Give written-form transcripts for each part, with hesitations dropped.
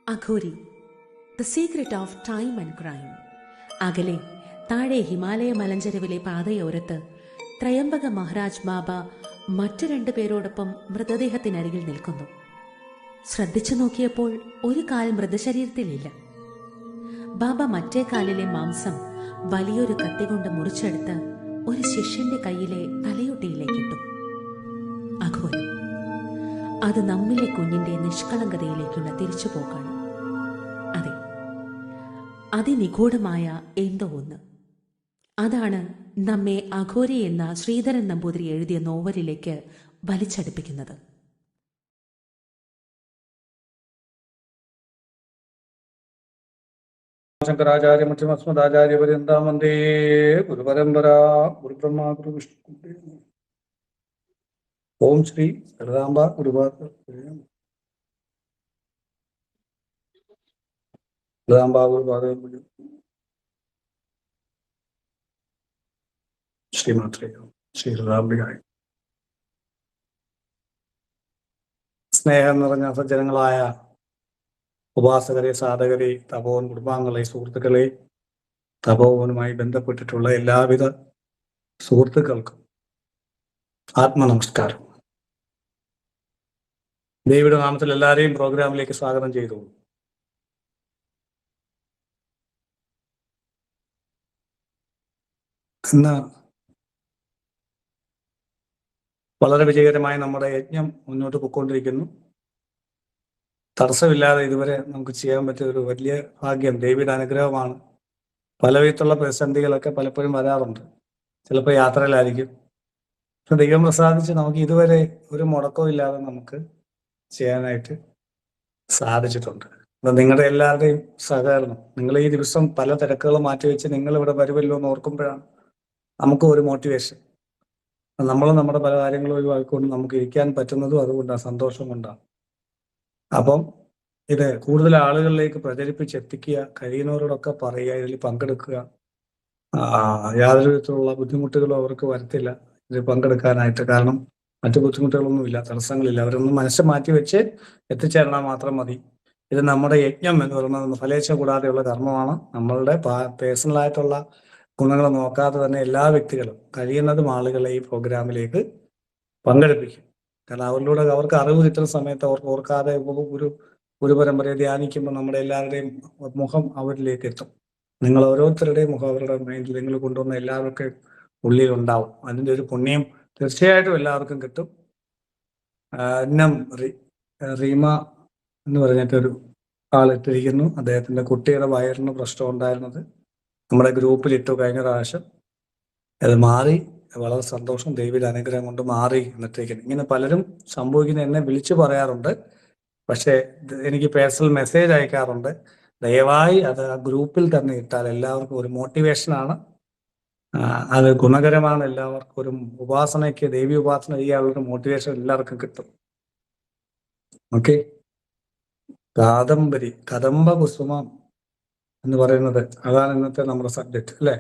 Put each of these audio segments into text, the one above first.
അഘോരി, the secret of time and crime. അകലെ താഴെ ഹിമാലയ മലഞ്ചെരുവിലെ പാതയോരത്ത് ത്രയംബക മഹാരാജ് ബാബ മറ്റു 2 പേരോടൊപ്പം മൃതദേഹത്തിനരികിൽ നിൽക്കുന്നു. ശ്രദ്ധിച്ചു നോക്കിയപ്പോൾ ഒരു കാൽ മൃതശരീരത്തിലില്ല. ബാബ മറ്റേ കാലിലെ മാംസം വലിയൊരു കത്തി കൊണ്ട് മുറിച്ചെടുത്ത് ഒരു ശിഷ്യന്റെ കയ്യിലെ തലയൊട്ടിയിലേക്കിട്ടു. അഘോരം, അത് നമ്മിലെ കുഞ്ഞിന്റെ നിഷ്കളങ്കതയിലേക്കുള്ള തിരിച്ചുപോക്കാണ്. അതെ, അതിനിഗൂഢമായ എന്തോ ഒന്ന്. അതാണ് നമ്മെ അഘോരി എന്ന ശ്രീധരൻ നമ്പൂതിരി എഴുതിയ നോവലിലേക്ക് വലിച്ചടുപ്പിക്കുന്നത്. ശങ്കരാചാര്യ മധ്യമസ്മദാചാര്യ പര്യന്താം വന്ദേ ഗുരുപരമ്പര. ഗുരുബ്രഹ്മ ഗുരുവിഷ്ണു. ഓം ശ്രീ ലളിതാംബ ഗുരുപാദ ലളിതാംബ ഗുരുപാദ ശ്രീമാത്രയോ ശ്രീ ലളിതാംബികായി. സ്നേഹം നിറഞ്ഞ സജ്ജനങ്ങളായ ഉപാസകരെ, സാധകരെ, തപോവൻ കുടുംബാംഗങ്ങളെ, സുഹൃത്തുക്കളെ, തപോവനുമായി ബന്ധപ്പെട്ടിട്ടുള്ള എല്ലാവിധ സുഹൃത്തുക്കൾക്കും ആത്മനമസ്കാരം. ദേവിയുടെ നാമത്തിൽ എല്ലാവരെയും പ്രോഗ്രാമിലേക്ക് സ്വാഗതം ചെയ്തു. ഇന്ന് വളരെ വിജയകരമായി നമ്മുടെ യജ്ഞം മുന്നോട്ട് പോയിക്കൊണ്ടിരിക്കുന്നു. തടസ്സമില്ലാതെ ഇതുവരെ നമുക്ക് ചെയ്യാൻ പറ്റിയ ഒരു വലിയ ഭാഗ്യം, ദേവിയുടെ അനുഗ്രഹമാണ്. പല വിധത്തിലുള്ള പ്രതിസന്ധികളൊക്കെ പലപ്പോഴും വരാറുണ്ട്. ചിലപ്പോൾ യാത്രയിലായിരിക്കും. പക്ഷെ ദൈവം പ്രസാദിച്ച് നമുക്ക് ഇതുവരെ ഒരു മുടക്കവും ഇല്ലാതെ നമുക്ക് ചെയ്യാനായിട്ട് സാധിച്ചിട്ടുണ്ട്. അപ്പം നിങ്ങളുടെ എല്ലാവരുടെയും സഹകരണം, നിങ്ങൾ ഈ ദിവസം പല തിരക്കുകളും മാറ്റിവെച്ച് നിങ്ങൾ ഇവിടെ വരുമല്ലോ എന്ന് ഓർക്കുമ്പോഴാണ് നമുക്കും ഒരു മോട്ടിവേഷൻ. നമ്മൾ നമ്മുടെ പല കാര്യങ്ങളും ഒഴിവാക്കിക്കൊണ്ട് നമുക്ക് ഇരിക്കാൻ പറ്റുന്നതും അതുകൊണ്ടാണ്, സന്തോഷം കൊണ്ടാണ്. അപ്പം ഇത് കൂടുതൽ ആളുകളിലേക്ക് പ്രചരിപ്പിച്ചെത്തിക്കുക, കഴിയുന്നവരോടൊക്കെ പറയുക, ഇതിൽ പങ്കെടുക്കുക. യാതൊരു വിധത്തിലുള്ള ബുദ്ധിമുട്ടുകളും അവർക്ക് വരത്തില്ല ഇതിൽ പങ്കെടുക്കാനായിട്ട്. കാരണം മറ്റു ബുദ്ധിമുട്ടുകളൊന്നുമില്ല, തടസ്സങ്ങളില്ല. അവരൊന്ന് മനസ്സ് മാറ്റി വെച്ച് എത്തിച്ചേർന്നാൽ മാത്രം മതി. ഇത് നമ്മുടെ യജ്ഞം എന്ന് പറയുന്നത് ഫലേച്ഛ കൂടാതെയുള്ള കർമ്മമാണ്. നമ്മളുടെ പേഴ്സണലായിട്ടുള്ള ഗുണങ്ങൾ നോക്കാതെ തന്നെ എല്ലാ വ്യക്തികളും കഴിയുന്നതും ആളുകളെ ഈ പ്രോഗ്രാമിലേക്ക് പങ്കെടുപ്പിക്കും. കാരണം അവരിലൂടെ അവർക്ക് അറിവ് കിട്ടുന്ന സമയത്ത് അവർക്ക് ഓർക്കാതെ ഒരു പരമ്പരയെ ധ്യാനിക്കുമ്പോൾ നമ്മുടെ എല്ലാവരുടെയും മുഖം അവരിലേക്ക് എത്തും. നിങ്ങൾ ഓരോരുത്തരുടെയും മുഖം അവരുടെ മൈൻഡിൽ നിങ്ങൾ കൊണ്ടുവന്ന എല്ലാവർക്കും ഉള്ളിൽ ഉണ്ടാവും. അതിൻ്റെ ഒരു പുണ്യം തീർച്ചയായിട്ടും എല്ലാവർക്കും കിട്ടും. റീമ എന്ന് പറഞ്ഞിട്ടൊരു ആളിട്ടിരിക്കുന്നു. അദ്ദേഹത്തിൻ്റെ കുട്ടിയുടെ വയറിന് പ്രശ്നം ഉണ്ടായിരുന്നത് നമ്മുടെ ഗ്രൂപ്പിലിട്ടു കഴിഞ്ഞ പ്രാവശ്യം. അത് മാറി, വളരെ സന്തോഷം. ദേവിയുടെ അനുഗ്രഹം കൊണ്ട് മാറി എന്നിട്ടിരിക്കുന്നു. ഇങ്ങനെ പലരും സംഭവിക്കുന്ന എന്നെ വിളിച്ചു പറയാറുണ്ട്. പക്ഷേ എനിക്ക് പേഴ്സണൽ മെസ്സേജ് അയക്കാറുണ്ട്. ദയവായി അത് ആ ഗ്രൂപ്പിൽ തന്നെ ഇട്ടാൽ എല്ലാവർക്കും ഒരു മോട്ടിവേഷനാണ്, അത് ഗുണകരമാണ്. എല്ലാവർക്കും ഒരു ഉപാസനയ്ക്ക്, ദേവി ഉപാസന ചെയ്യാനുള്ളൊരു മോട്ടിവേഷൻ എല്ലാവർക്കും കിട്ടും. ഓക്കെ. കാദംബരി, കദംബ കുസുമം എന്ന് പറയുന്നത് അതാണ് ഇന്നത്തെ നമ്മുടെ സബ്ജക്റ്റ് അല്ലേ.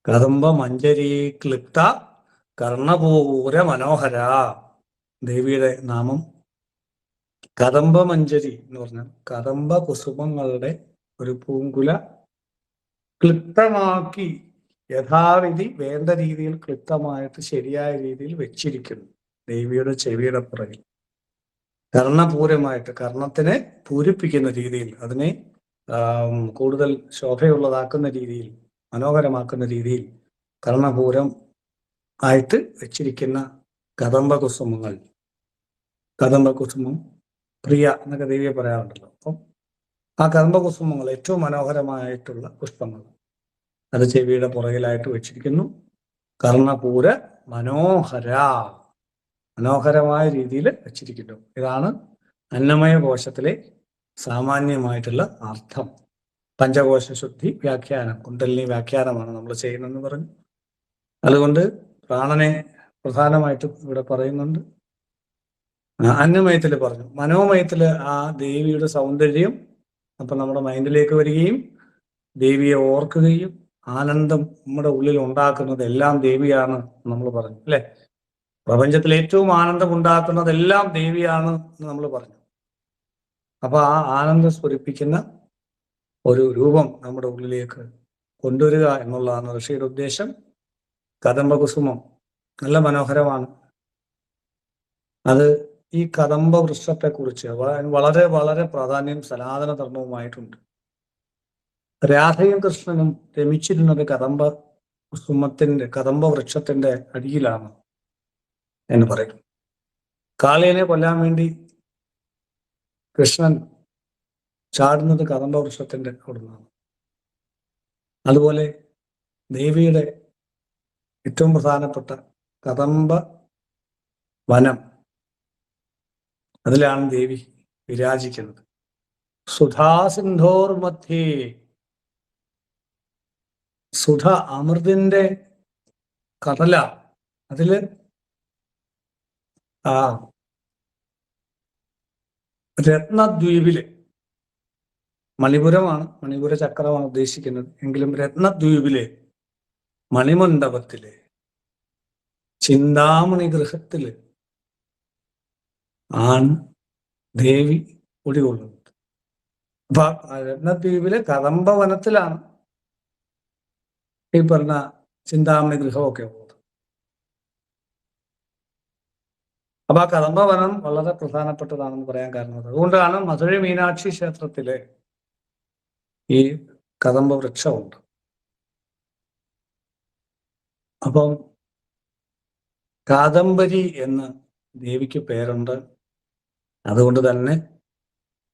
കദംബ മഞ്ജരി ക്ലിപ്ത കർണപൂര മനോഹര. ദേവിയുടെ നാമം കദംബ മഞ്ജരി എന്ന് പറഞ്ഞാൽ കദംബ കുസുമങ്ങളുടെ ഒരു പൂങ്കുല ക്ലിപ്തമാക്കി, യഥാവിധി വേണ്ട രീതിയിൽ ക്ലിപ്തമായിട്ട് ശരിയായ രീതിയിൽ വെച്ചിരിക്കുന്നു ദേവിയുടെ ചെവിയുടെ പുറകിൽ. കർണപൂരമായിട്ട്, കർണത്തിനെ പൂരിപ്പിക്കുന്ന രീതിയിൽ, അതിനെ കൂടുതൽ ശോഭയുള്ളതാക്കുന്ന രീതിയിൽ, മനോഹരമാക്കുന്ന രീതിയിൽ കർണപൂരം ആയിട്ട് വെച്ചിരിക്കുന്ന കദംബ കുസുമങ്ങൾ. കദംബ കുസുമം പ്രിയ എന്നൊക്കെ ദേവിയെ പറയാറുണ്ടല്ലോ. അപ്പം ആ കദംബ കുസുമങ്ങൾ ഏറ്റവും മനോഹരമായിട്ടുള്ള പുഷ്പങ്ങൾ അത് ചെവിയുടെ പുറകിലായിട്ട് വെച്ചിരിക്കുന്നു. കർണപൂര മനോഹര, മനോഹരമായ രീതിയിൽ വെച്ചിരിക്കുന്നു. ഇതാണ് അന്നമയ കോശത്തിലെ സാമാന്യമായിട്ടുള്ള അർത്ഥം. പഞ്ചകോശ ശുദ്ധി വ്യാഖ്യാനം, കുണ്ടലിനി വ്യാഖ്യാനമാണ് നമ്മൾ ചെയ്യുന്നതെന്ന് പറഞ്ഞു. അതുകൊണ്ട് പ്രാണനെ പ്രധാനമായിട്ടും ഇവിടെ പറയുന്നുണ്ട്. അന്നമയത്തിൽ പറഞ്ഞു. മനോമയത്തിൽ ആ ദേവിയുടെ സൗന്ദര്യം അപ്പം നമ്മുടെ മൈൻഡിലേക്ക് വരികയും ദേവിയെ ഓർക്കുകയും ആനന്ദം നമ്മുടെ ഉള്ളിൽ ഉണ്ടാക്കുന്നത് എല്ലാം ദേവിയാണ് നമ്മൾ പറഞ്ഞു അല്ലെ. പ്രപഞ്ചത്തിൽ ഏറ്റവും ആനന്ദം ഉണ്ടാക്കുന്നതെല്ലാം ദേവിയാണ് എന്ന് നമ്മൾ പറഞ്ഞു. അപ്പൊ ആ ആനന്ദം സ്ഫുരിപ്പിക്കുന്ന ഒരു രൂപം നമ്മുടെ ഉള്ളിലേക്ക് കൊണ്ടുവരിക എന്നുള്ളതാണ് ഋഷിയുടെ ഉദ്ദേശം. കദംബകുസുമം നല്ല മനോഹരമാണ്. അത് ഈ കദംബ വൃക്ഷത്തെക്കുറിച്ച് വളരെ വളരെ പ്രാധാന്യം സനാതന ധർമ്മവുമായിട്ടുണ്ട്. രാധയും കൃഷ്ണനും രമിച്ചിരുന്നത് കദംബ കദംബ വൃക്ഷത്തിന്റെ അടിയിലാണ് എന്ന് പറയും. കാളിയനെ കൊല്ലാൻ വേണ്ടി കൃഷ്ണൻ ചാടുന്നത് കദംബ വൃക്ഷത്തിന്റെ അവിടുന്നാണ്. അതുപോലെ ദേവിയുടെ ഏറ്റവും പ്രധാനപ്പെട്ട കദംബ വനം, അതിലാണ് ദേവി വിരാജിക്കുന്നത്. സുധാസിന്ധോർ മധ്യേ, സുധ അമൃതിന്റെ കടല, അതില് ആ രത്നദ്വീപില്, മണിപുരമാണ്, മണിപുര ചക്രമാണ് ഉദ്ദേശിക്കുന്നത്, എങ്കിലും രത്നദ്വീപിലെ മണിമണ്ഡപത്തിലെ ചിന്താമണി ഗൃഹത്തില് ആണ് ദേവി കുടികൊള്ളുന്നത്. അപ്പൊ രത്നദ്വീപിലെ കദംബ വനത്തിലാണ് ഈ പറഞ്ഞ ചിന്താമണി ഗൃഹമൊക്കെ ഉള്ളത്. അപ്പൊ ആ കദംബ വനം വളരെ പ്രധാനപ്പെട്ടതാണെന്ന് പറയാൻ കാരണം അതുകൊണ്ടാണ് മധുര മീനാക്ഷി ക്ഷേത്രത്തിലെ ഈ കദംബ വൃക്ഷമുണ്ട്. അപ്പം കാദംബരി എന്ന് ദേവിക്ക് പേരുണ്ട്. അതുകൊണ്ട് തന്നെ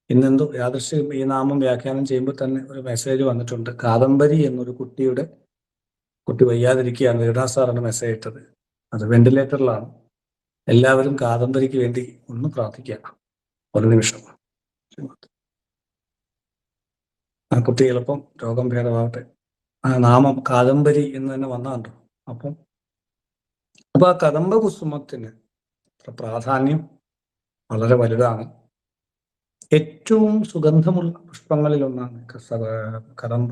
ഇന്നെന്തോ യാദൃശ്യം ഈ നാമം വ്യാഖ്യാനം ചെയ്യുമ്പോൾ തന്നെ ഒരു മെസ്സേജ് വന്നിട്ടുണ്ട്. കാദംബരി എന്നൊരു കുട്ടി വയ്യാതിരിക്കുകയാണ്, ലീഡാ സാറാണ് മെസ്സേജ് ഇട്ടത്. അത് വെന്റിലേറ്ററിലാണ്. എല്ലാവരും കാദംബരിക്ക് വേണ്ടി ഒന്ന് പ്രാർത്ഥിക്കുക. ഒരു നിമിഷം. ആ കുട്ടി എളുപ്പം രോഗം ഭേദമാവട്ടെ. ആ നാമം കാദംബരി എന്ന് തന്നെ വന്നാണ്ടോ. അപ്പൊ ആ കദംബ കുസുമത്തിന് പ്രാധാന്യം വളരെ വലുതാണ്. ഏറ്റവും സുഗന്ധമുള്ള പുഷ്പങ്ങളിൽ ഒന്നാണ് കദംബ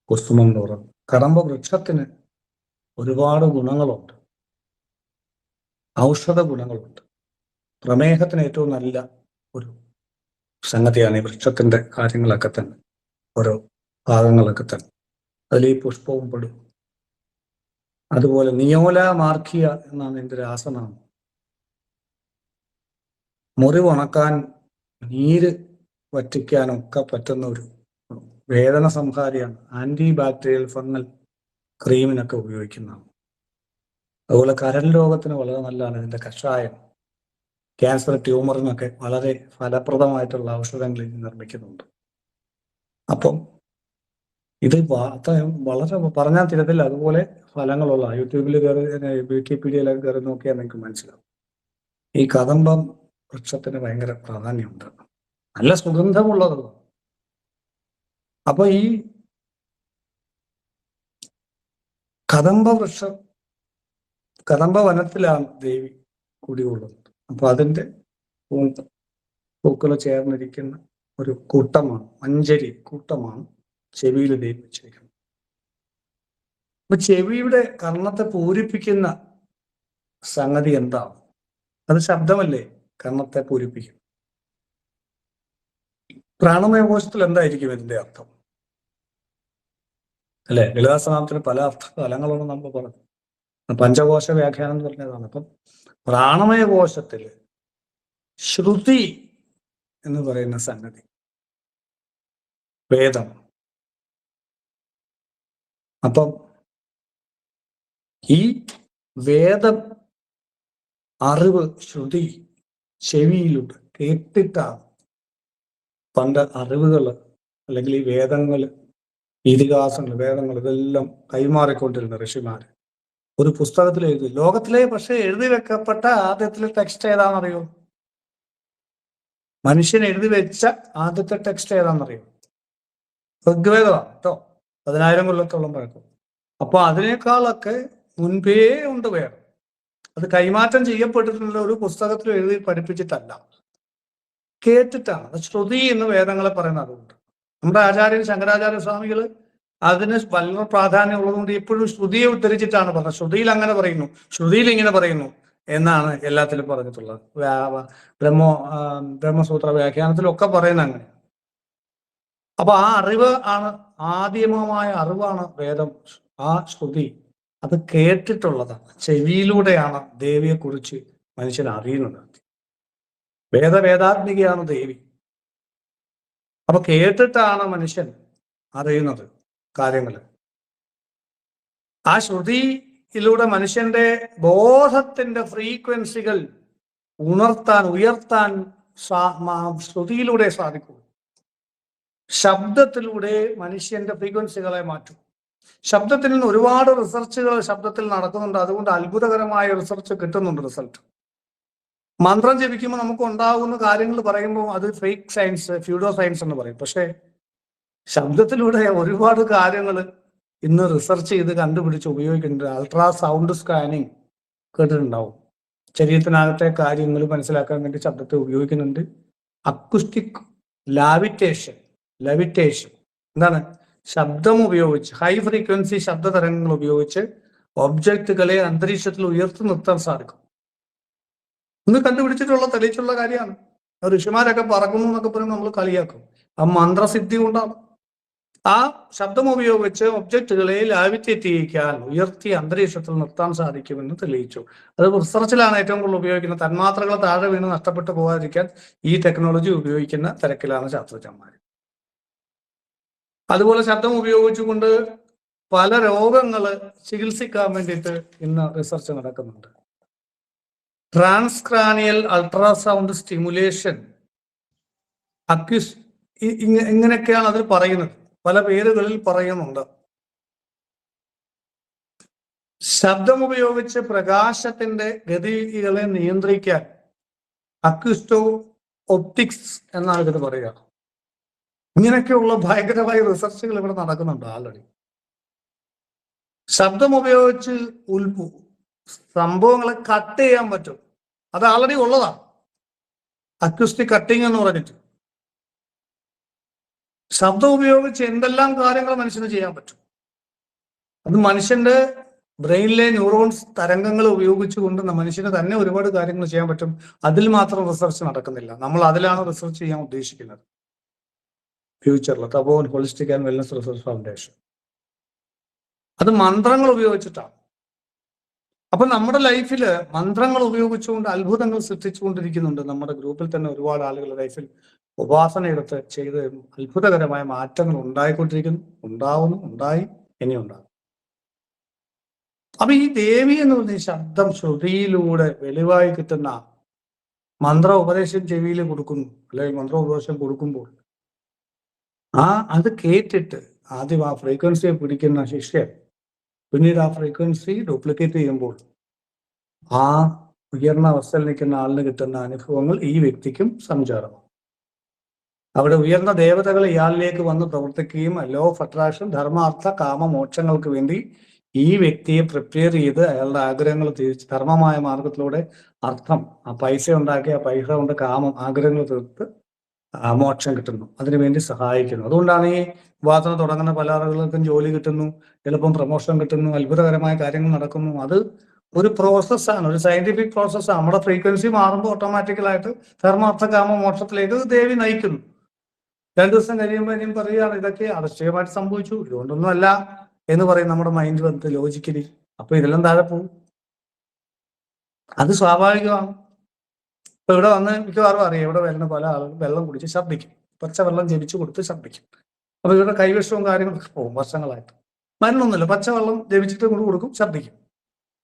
കുസുമം എന്ന് പറയുന്നത്. കദംബ വൃക്ഷത്തിന് ഒരുപാട് ഗുണങ്ങളുണ്ട്, ഔഷധ ഗുണങ്ങളുണ്ട്. പ്രമേഹത്തിന് ഏറ്റവും നല്ല ഒരു സംഗതിയാണ് ഈ വൃക്ഷത്തിന്റെ കാര്യങ്ങളൊക്കെ തന്നെ, ഓരോ ഭാഗങ്ങളൊക്കെ തന്നെ. അതിൽ ഈ പുഷ്പവും പെടും. അതുപോലെ നിയോല മാർക്കിയ എന്നാണ് എൻ്റെ രാസനാമം. മുറിവുണക്കാൻ, നീര് വറ്റിക്കാനൊക്കെ പറ്റുന്ന ഒരു വേദന സംഹാരിയാണ്. ആന്റി ബാക്ടീരിയൽ ഫംഗൽ ക്രീമിനൊക്കെ ഉപയോഗിക്കുന്നതാണ്. അതുപോലെ കരൾ രോഗത്തിന് വളരെ നല്ലതാണ് ഇതിന്റെ കഷായം. ക്യാൻസർ, ട്യൂമറിനൊക്കെ വളരെ ഫലപ്രദമായിട്ടുള്ള ഔഷധങ്ങൾ ഇത് നിർമ്മിക്കുന്നുണ്ട്. അപ്പം ഇത് വളരെ പറഞ്ഞാൽ തിരത്തില്ല. അതുപോലെ ഫലങ്ങളുള്ള യൂട്യൂബിൽ കയറി, വിക്കിപീഡിയയിലൊക്കെ കയറി നോക്കിയാൽ നിങ്ങൾക്ക് മനസ്സിലാവും. ഈ കദംബം വൃക്ഷത്തിന് ഭയങ്കര പ്രാധാന്യമുണ്ട്, നല്ല സുഗന്ധമുള്ളത്. അപ്പൊ ഈ കദംബ വനത്തിലാണ് ദേവി കുടികൊള്ളുന്നത്. അപ്പൊ അതിന്റെ പൂക്കൾ ചേർന്നിരിക്കുന്ന ഒരു കൂട്ടമാണ്, മഞ്ചരി കൂട്ടമാണ് ചെവിയിൽ ദേവി വെച്ചിരിക്കുന്നത്. അപ്പൊ ചെവിയുടെ കർണത്തെ പൂരിപ്പിക്കുന്ന സംഗതി എന്താണ്? അത് ശബ്ദമല്ലേ കർണത്തെ പൂരിപ്പിക്കും. പ്രാണമയകോശത്തിൽ എന്തായിരിക്കും ഇതിന്റെ അർത്ഥം? അല്ലെ, ലളിതാസനാമത്തിന് പല ഫലങ്ങളൊന്നും നമ്മൾ പറഞ്ഞു. പഞ്ചകോശ വ്യാഖ്യാനം എന്ന് പറഞ്ഞതാണ്. അപ്പം പ്രാണമയ കോശത്തില് ശ്രുതി എന്ന് പറയുന്ന സംഗതി, വേദം. അപ്പം ഈ വേദം, അറിവ്, ശ്രുതി ചെവിയിലുണ്ട്. കേട്ടിട്ടാണ് പണ്ട് അറിവുകൾ അല്ലെങ്കിൽ ഈ വേദങ്ങള്, ഇതിഹാസങ്ങൾ, വേദങ്ങൾ ഇതെല്ലാം കൈമാറിക്കൊണ്ടിരുന്ന ഋഷിമാര് ഒരു പുസ്തകത്തിൽ എഴുതി. ലോകത്തിലെ പക്ഷെ എഴുതി വെക്കപ്പെട്ട ആദ്യത്തിലെ ടെക്സ്റ്റ് ഏതാണെന്നറിയോ? മനുഷ്യൻ എഴുതി വെച്ച ആദ്യത്തെ ടെക്സ്റ്റ് ഏതാണെന്നറിയോ? ഋഗ്വേദമാണ് കേട്ടോ. 10,000 കൊല്ലത്തോളം പഴക്കം. അപ്പൊ അതിനേക്കാളൊക്കെ മുൻപേ ഉണ്ട് വേദം. അത് കൈമാറ്റം ചെയ്യപ്പെട്ടിട്ടുള്ള ഒരു പുസ്തകത്തിൽ എഴുതി പഠിപ്പിച്ചിട്ടല്ല, കേട്ടിട്ടാണ്. അത് ശ്രുതി എന്ന് വേദങ്ങളെ പറയുന്നത്. അതുകൊണ്ട് നമ്മുടെ ആചാര്യൻ ശങ്കരാചാര്യ സ്വാമികൾ അതിന് വളരെ പ്രാധാന്യം ഉള്ളതുകൊണ്ട് എപ്പോഴും ശ്രുതിയെ ഉദ്ധരിച്ചിട്ടാണ് പറഞ്ഞത്. ശ്രുതിയിൽ അങ്ങനെ പറയുന്നു, ശ്രുതിയിൽ ഇങ്ങനെ പറയുന്നു, എന്നാണ് എല്ലാത്തിലും പറഞ്ഞിട്ടുള്ളത്. ബ്രഹ്മസൂത്ര വ്യാഖ്യാനത്തിലൊക്കെ പറയുന്നത് അങ്ങനെ. അപ്പൊ ആ അറിവ് ആണ്, ആദിമമായ അറിവാണ് വേദം, ആ ശ്രുതി. അത് കേട്ടിട്ടുള്ളതാണ്, ചെവിയിലൂടെയാണ് ദേവിയെ കുറിച്ച് മനുഷ്യൻ അറിയുന്നത്. വേദാത്മികയാണ് ദേവി. അപ്പൊ കേട്ടിട്ടാണ് മനുഷ്യൻ അറിയുന്നത് കാര്യങ്ങൾ. ആ ശ്രുതിയിലൂടെ മനുഷ്യന്റെ ബോധത്തിന്റെ ഫ്രീക്വൻസികൾ ഉയർത്താൻ ശ്രുതിയിലൂടെ സാധിക്കും. ശബ്ദത്തിലൂടെ മനുഷ്യന്റെ ഫ്രീക്വൻസികളെ മാറ്റും. ശബ്ദത്തിൽ നിന്ന് ഒരുപാട് റിസർച്ചുകൾ ശബ്ദത്തിൽ നടക്കുന്നുണ്ട്. അതുകൊണ്ട് അത്ഭുതകരമായ റിസർച്ച് കിട്ടുന്നുണ്ട്, റിസൾട്ട്. മന്ത്രം ജപിക്കുമ്പോൾ നമുക്ക് ഉണ്ടാകുന്ന കാര്യങ്ങൾ പറയുമ്പോൾ അത് ഫേക്ക് സയൻസ്, ഫ്യൂഡോ സയൻസ് എന്ന് പറയും. പക്ഷേ ശബ്ദത്തിലൂടെ ഒരുപാട് കാര്യങ്ങൾ ഇന്ന് റിസർച്ച് ചെയ്ത് കണ്ടുപിടിച്ച് ഉപയോഗിക്കുന്നുണ്ട്. അൾട്രാ സൗണ്ട് സ്കാനിങ് കേട്ടിട്ടുണ്ടാവും. ശരീരത്തിനകത്തെ കാര്യങ്ങൾ മനസ്സിലാക്കാൻ വേണ്ടി ശബ്ദത്തെ ഉപയോഗിക്കുന്നുണ്ട്. അക്കുസ്റ്റിക് ലാവിറ്റേഷൻ എന്താണ്? ശബ്ദം ഉപയോഗിച്ച്, ഹൈ ഫ്രീക്വൻസി ശബ്ദ തരംഗങ്ങൾ ഉപയോഗിച്ച് ഒബ്ജക്റ്റുകളെ അന്തരീക്ഷത്തിൽ ഉയർത്തി നിർത്താൻ സാധിക്കും. ഇന്ന് തെളിയിച്ചുള്ള കാര്യമാണ്. ഋഷിമാരൊക്കെ പറക്കുന്നു എന്നൊക്കെ പറയുമ്പോൾ നമ്മൾ കളിയാക്കും. ആ മന്ത്രസിദ്ധി കൊണ്ടാണ്. ആ ശബ്ദം ഉപയോഗിച്ച് ഒബ്ജക്റ്റുകളെ ലാവിറ്റേറ്റ് ചെയ്യിക്കാൻ, ഉയർത്തി അന്തരീക്ഷത്തിൽ നിർത്താൻ സാധിക്കുമെന്ന് തെളിയിച്ചു. അത് റിസർച്ചിലാണ് ഏറ്റവും കൂടുതൽ ഉപയോഗിക്കുന്നത്. തന്മാത്രകൾ താഴെ വീണ് നഷ്ടപ്പെട്ടു പോകാതിരിക്കാൻ ഈ ടെക്നോളജി ഉപയോഗിക്കുന്ന തിരക്കിലാണ് ശാസ്ത്രജ്ഞന്മാർ. അതുപോലെ ശബ്ദം ഉപയോഗിച്ചുകൊണ്ട് പല രോഗങ്ങൾ ചികിത്സിക്കാൻ വേണ്ടിയിട്ട് ഇന്ന് റിസർച്ച് നടക്കുന്നുണ്ട്. ട്രാൻസ്ക്രാനിയൽ അൾട്രാസൗണ്ട് സ്റ്റിമുലേഷൻ, ഇങ്ങനെയൊക്കെയാണ് അതിൽ പറയുന്നത്. പല പേരുകളിൽ പറയുന്നുണ്ട്. ശബ്ദം ഉപയോഗിച്ച് പ്രകാശത്തിന്റെ ഗതികളെ നിയന്ത്രിക്കാൻ അക്യുസ്റ്റോ ഒപ്റ്റിക്സ് എന്നാണ് ഇതിന് പറയുക. ഇങ്ങനെയൊക്കെയുള്ള ഭയങ്കരമായ റിസർച്ചുകൾ ഇവിടെ നടക്കുന്നുണ്ട് ആൾറെഡി. ശബ്ദം ഉപയോഗിച്ച് സംഭവങ്ങളെ കട്ട് ചെയ്യാൻ പറ്റും. അത് ആൾറെഡി ഉള്ളതാണ്, അക്യൂസ്റ്റിക് കട്ടിങ് എന്ന് പറഞ്ഞിട്ട്. ശബ്ദം ഉപയോഗിച്ച് എന്തെല്ലാം കാര്യങ്ങൾ മനുഷ്യന് ചെയ്യാൻ പറ്റും. അത് മനുഷ്യന്റെ ബ്രെയിനിലെ ന്യൂറോൺസ് തരംഗങ്ങൾ ഉപയോഗിച്ചുകൊണ്ട് മനുഷ്യന് തന്നെ ഒരുപാട് കാര്യങ്ങൾ ചെയ്യാൻ പറ്റും. അതിൽ മാത്രം റിസർച്ച് നടക്കുന്നില്ല. നമ്മൾ അതിലാണ് റിസർച്ച് ചെയ്യാൻ ഉദ്ദേശിക്കുന്നത് ഫ്യൂച്ചറിൽ. Tapovan holistic and wellness research foundation. അത് മന്ത്രങ്ങൾ ഉപയോഗിച്ചിട്ടാണ്. അപ്പൊ നമ്മുടെ ലൈഫിൽ മന്ത്രങ്ങൾ ഉപയോഗിച്ചുകൊണ്ട് അത്ഭുതങ്ങൾ സൃഷ്ടിച്ചുകൊണ്ടിരിക്കുന്നുണ്ട്. നമ്മുടെ ഗ്രൂപ്പിൽ തന്നെ ഒരുപാട് ആളുകൾ ലൈഫിൽ ഉപാസന എടുത്ത് ചെയ്ത് അത്ഭുതകരമായ മാറ്റങ്ങൾ ഉണ്ടായിക്കൊണ്ടിരിക്കുന്നു, ഉണ്ടായി, ഇനി ഉണ്ടാകും. അപ്പൊ ഈ ദേവി എന്ന് പറഞ്ഞ ശബ്ദം ശ്രുതിയിലൂടെ വെളിവായി കിട്ടുന്ന മന്ത്ര ഉപദേശം ചെവിയിൽ കൊടുക്കുന്നു, അല്ലെങ്കിൽ മന്ത്ര ഉപദേശം കൊടുക്കുമ്പോൾ അത് കേട്ടിട്ട് ആദ്യം ആ ഫ്രീക്വൻസിയെ പിടിക്കുന്ന ശിഷ്യൻ പിന്നീട് ആ ഫ്രീക്വൻസി ഡ്യൂപ്ലിക്കേറ്റ് ചെയ്യുമ്പോൾ ആ ഉയർന്ന അവസ്ഥയിൽ നിൽക്കുന്ന ആളിന് കിട്ടുന്ന അനുഭവങ്ങൾ ഈ വ്യക്തിക്കും സഞ്ചാരമാണ്. അവിടെ ഉയർന്ന ദേവതകൾ ഇയാളിലേക്ക് വന്ന് പ്രവർത്തിക്കുകയും ലോ ഓഫ് അട്രാക്ഷൻ, ധർമാർത്ഥ കാമ മോക്ഷങ്ങൾക്ക് വേണ്ടി ഈ വ്യക്തിയെ പ്രിപ്പയർ ചെയ്ത് അയാളുടെ ആഗ്രഹങ്ങൾ തീർച്ച് ധർമ്മമായ മാർഗത്തിലൂടെ അർത്ഥം, ആ പൈസ ഉണ്ടാക്കി ആ പൈസ കൊണ്ട് കാമം ആഗ്രഹങ്ങൾ തീർത്ത് മോക്ഷം കിട്ടുന്നു, അതിനുവേണ്ടി സഹായിക്കുന്നു. അതുകൊണ്ടാണ് ഈ ഉപാസന തുടങ്ങുന്ന പല ആളുകൾക്കും ജോലി കിട്ടുന്നു, എളുപ്പം പ്രൊമോഷൻ കിട്ടുന്നു, അത്ഭുതകരമായ കാര്യങ്ങൾ നടക്കുന്നു. അത് ഒരു പ്രോസസ്സാണ്, ഒരു സയന്റിഫിക് പ്രോസസ്സാണ്. നമ്മുടെ ഫ്രീക്വൻസി മാറുമ്പോൾ ഓട്ടോമാറ്റിക്കലായിട്ട് ധർമാർത്ഥ കാമ മോക്ഷത്തിലേക്ക് ദേവി നയിക്കുന്നു. 2 ദിവസം കഴിയുമ്പോൾ ഇനിയും പറയുകയാണ് ഇതൊക്കെ അദൃശ്യമായിട്ട് സംഭവിച്ചു, ഇതുകൊണ്ടൊന്നും അല്ല എന്ന് പറയും നമ്മുടെ മൈൻഡ് വന്ന് ലോജിക്കലി. അപ്പൊ ഇതെല്ലാം താഴെ പോകും. അത് സ്വാഭാവികമാണ്. ഇപ്പൊ ഇവിടെ വന്ന് മിക്കവാറും അറിയാം, ഇവിടെ വരുന്ന പല ആളുകളും വെള്ളം കുടിച്ച് ശബ്ദിക്കും, പച്ചവെള്ളം ജപിച്ചു കൊടുത്ത് ശബ്ദിക്കും. അപ്പൊ ഇവരുടെ കൈവശവും കാര്യങ്ങളൊക്കെ പോകും വർഷങ്ങളായിട്ട്. മരുന്നൊന്നുമില്ല, പച്ചവെള്ളം ജപിച്ചിട്ട് കൊണ്ട് കൊടുക്കും, ശബ്ദിക്കും.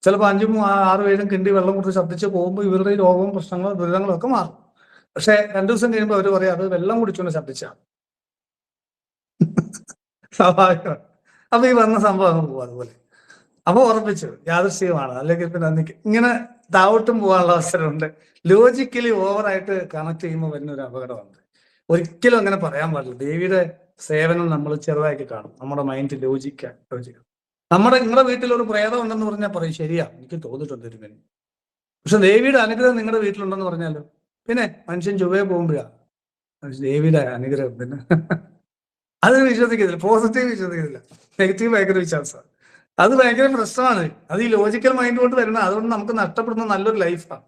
ചിലപ്പോൾ 5, 6, 7 കിണ്ടി വെള്ളം കൊടുത്ത് ശബ്ദിച്ച് പോകുമ്പോൾ ഇവരുടെ ഈ രോഗവും പ്രശ്നങ്ങളും ദുരിതങ്ങളും ഒക്കെ മാറും. പക്ഷെ 2 ദിവസം കഴിയുമ്പോൾ അവർ പറയും അത് വെള്ളം കുടിച്ചുകൊണ്ട് ശബ്ദിച്ചാണ്. സ്വാഭാവികമാണ്. അപ്പൊ ഈ വന്ന സംഭവം അങ്ങ് പോകും അതുപോലെ. അപ്പൊ ഉറപ്പിച്ചു യാദൃശ്ചികമാണ്, അല്ലെങ്കിൽ പിന്നെ ഇങ്ങനെ താവട്ടും പോകാനുള്ള അവസരമുണ്ട്. ലോജിക്കലി ഓവറായിട്ട് കണക്ട് ചെയ്യുമ്പോൾ വരുന്ന ഒരു അപകടമുണ്ട്. ഒരിക്കലും അങ്ങനെ പറയാൻ പാടില്ല. ദേവിയുടെ സേവനം നമ്മൾ ചെറുതാക്കി കാണും. നമ്മുടെ മൈൻഡ് ലോജിക്ക. നിങ്ങളുടെ വീട്ടിൽ ഒരു പ്രേതം ഉണ്ടെന്ന് പറഞ്ഞാൽ പറയും ശരിയാ, എനിക്ക് തോന്നിയിട്ടുണ്ട് ഒരു കാര്യം. പക്ഷെ ദേവിയുടെ അനുഗ്രഹം നിങ്ങളുടെ വീട്ടിലുണ്ടെന്ന് പറഞ്ഞാലോ പിന്നെ മനുഷ്യൻ ചൊവ്വയെ പോകുമ്പോഴാണ് ദേവിയുടെ അനുഗ്രഹം. പിന്നെ അത് വിശ്വസിക്കുന്നില്ല, പോസിറ്റീവ് വിശ്വസിക്കുന്നില്ല, നെഗറ്റീവ് ഭയങ്കര വിശ്വാസമാണ്. അത് ഭയങ്കര പ്രശ്നമാണ്. അത് ഈ ലോജിക്കൽ മൈൻഡ് കൊണ്ട് വരുന്ന, അതുകൊണ്ട് നമുക്ക് നഷ്ടപ്പെടുന്ന നല്ലൊരു ലൈഫാണ്.